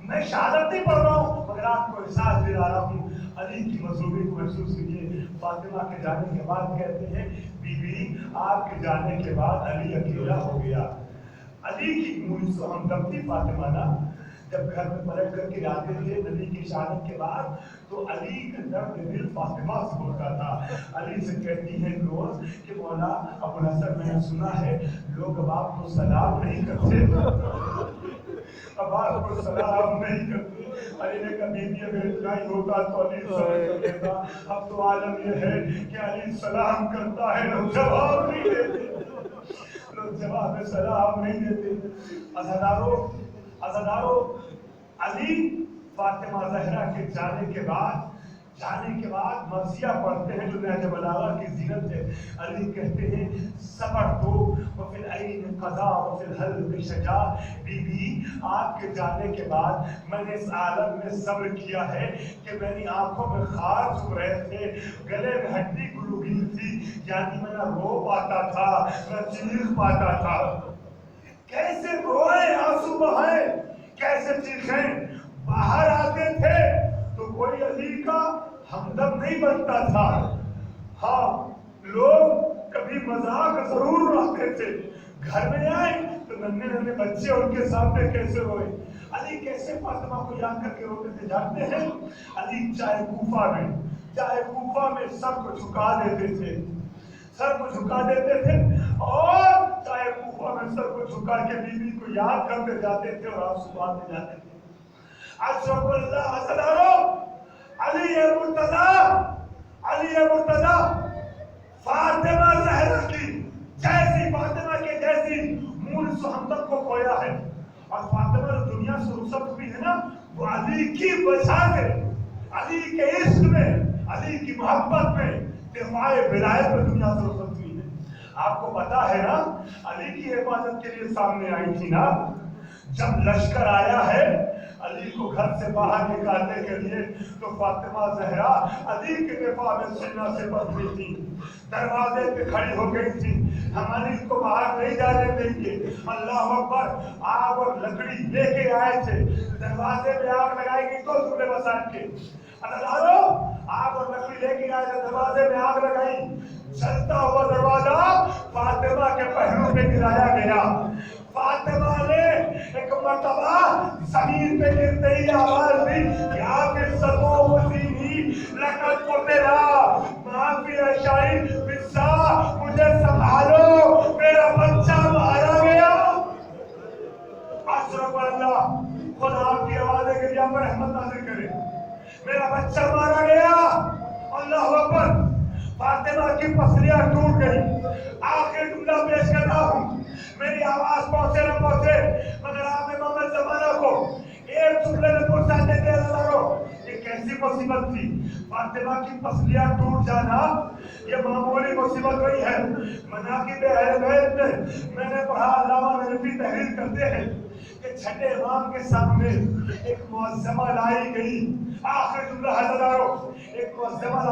मैं शहादत नहीं पढ़ रहा हूँ, मगर आपको एहसास दिला रहा हूँ, अली की मजलूमी को महसूस कीजिए। फातिमा के जाने के बाद कहते हैं, बीबी, आपके जाने के बाद अली अकेला हो गया। अली की मुझसे हमदर्दी फातिमा ना, जब घर में पलट करके आते थे नबी की शहादत के बाद, तो अली का दर्द दिल फातिमा से होता था। अली से कहती है रोज कि मौला अबुल हसन, मैंने सुना है लोग अब आपको सलाम नहीं करते, अब आपको सलाम नहीं करते। अली ने कहा, बीबी अगर इतना ही होता तो अली सब्र कर लेता। अब तो आलम यह है कि अली सलाम करता है, लोग जवाब नहीं देते, लोग जवाब में सलाम नहीं देते। अज़ादारों, अली फातिमा ज़हरा के जाने के बाद मर्सिया पढ़ते हैं जो नहज बलागा की ज़ीनत है। अली कहते हैं, सबर तो वफ़िल ऐन क़ज़ा वफ़िल हल्क़ शजा, बीबी, आपके जाने के बाद मैंने इस आलम में सब्र किया है कि मेरी आंखों में खार चुभ रहे थे, गले में हड्डी गुलूगीर थी, यानी मैं न रो पाता था न चीख पाता था। कैसे रोए, आंसू बहाए, कैसे चीखें। बाहर आते थे तो कोई अली का हमदम नहीं बनता था। हाँ, लोग کبھی مذاق ضرور اڑاتے تھے. گھر میں آئے تو ننھے ننھے بچے ان کے سامنے کیسے روئے. علی کیسے فاطمہ کو یاد کر کے روتے تھے جانتے ہیں؟ علی چاہے کوفہ میں سر کو جھکا دیتے تھے, سر کو جھکا دیتے تھے, اور چاہے کوفہ میں سر کو جھکا کے بیوی کو یاد کرتے جاتے تھے اور آنسو بہاتے جاتے تھے. اشرف اللہ عزدارو, علی مرتضی فاطمہ زہرا کی جیسی, فاطمہ کے جیسی مونس حمدت کو کھویا ہے. اور فاطمہ جو دنیا سے رخصت ہوئی ہے نا, وہ علی کی وجہ سے, علی کے عشق میں, علی کی محبت میں, دفاع ولایت میں دنیا سے رخصت ہوئی ہے. آپ کو پتا ہے نا علی کی حفاظت کے لیے سامنے آئی تھی نا, جب لشکر آیا ہے علی کو گھر سے باہر نکالنے کے لیے, تو فاطمہ زہرا علی کے دفاع میں سینہ سے بچ گئی تھی, دروازے پہ کھڑی ہو گئی تھی, ہم علی کو باہر نہیں جانے دیں گے. اللہ اکبر. آگ اور لکڑی لے کے آئے تھے, دروازے میں آگ لگائی گئی تو جملے بساٹ کے آگ اور لکڑی لے کے آئے تھے, دروازے میں آگ لگائی, جلتا ہوا دروازہ فاطمہ کے پہلو پہ گرایا گیا. فاطمہ نے ایک مرتبہ زمین پہ گرتے ہی آواز دی کہ آپ عزتوں وزینی لقد قتلا ماں فی عشائی فضا, مجھے سنبھالو میرا بچہ مارا گیا. اشرف اللہ, خدا آپ کی آواز گریا پر رحمت نازل کرے. میرا بچہ مارا گیا. اللہ اکبر. فاطمہ کی پسلیاں ٹوٹ گئی. آخر جملہ پیش کر رہا ہوں, میری آواز پہنچے نہ پہنچے, مگر آپ امام زمانہ کو ایک جملے میں پہنچا دیتے ہیں. یہ کیسی مصیبت تھی. فاطمہ کی پسلیاں ٹوٹ جانا یہ معمولی مصیبت نہیں ہے. مناقب اہل بیت میں نے پڑھا, علامہ نجفی تحریر کرتے ہیں کہ چھٹے امام کے سامنے ایک معظمہ لائی گئی. آخر جملہ حضرات, ایک معظمہ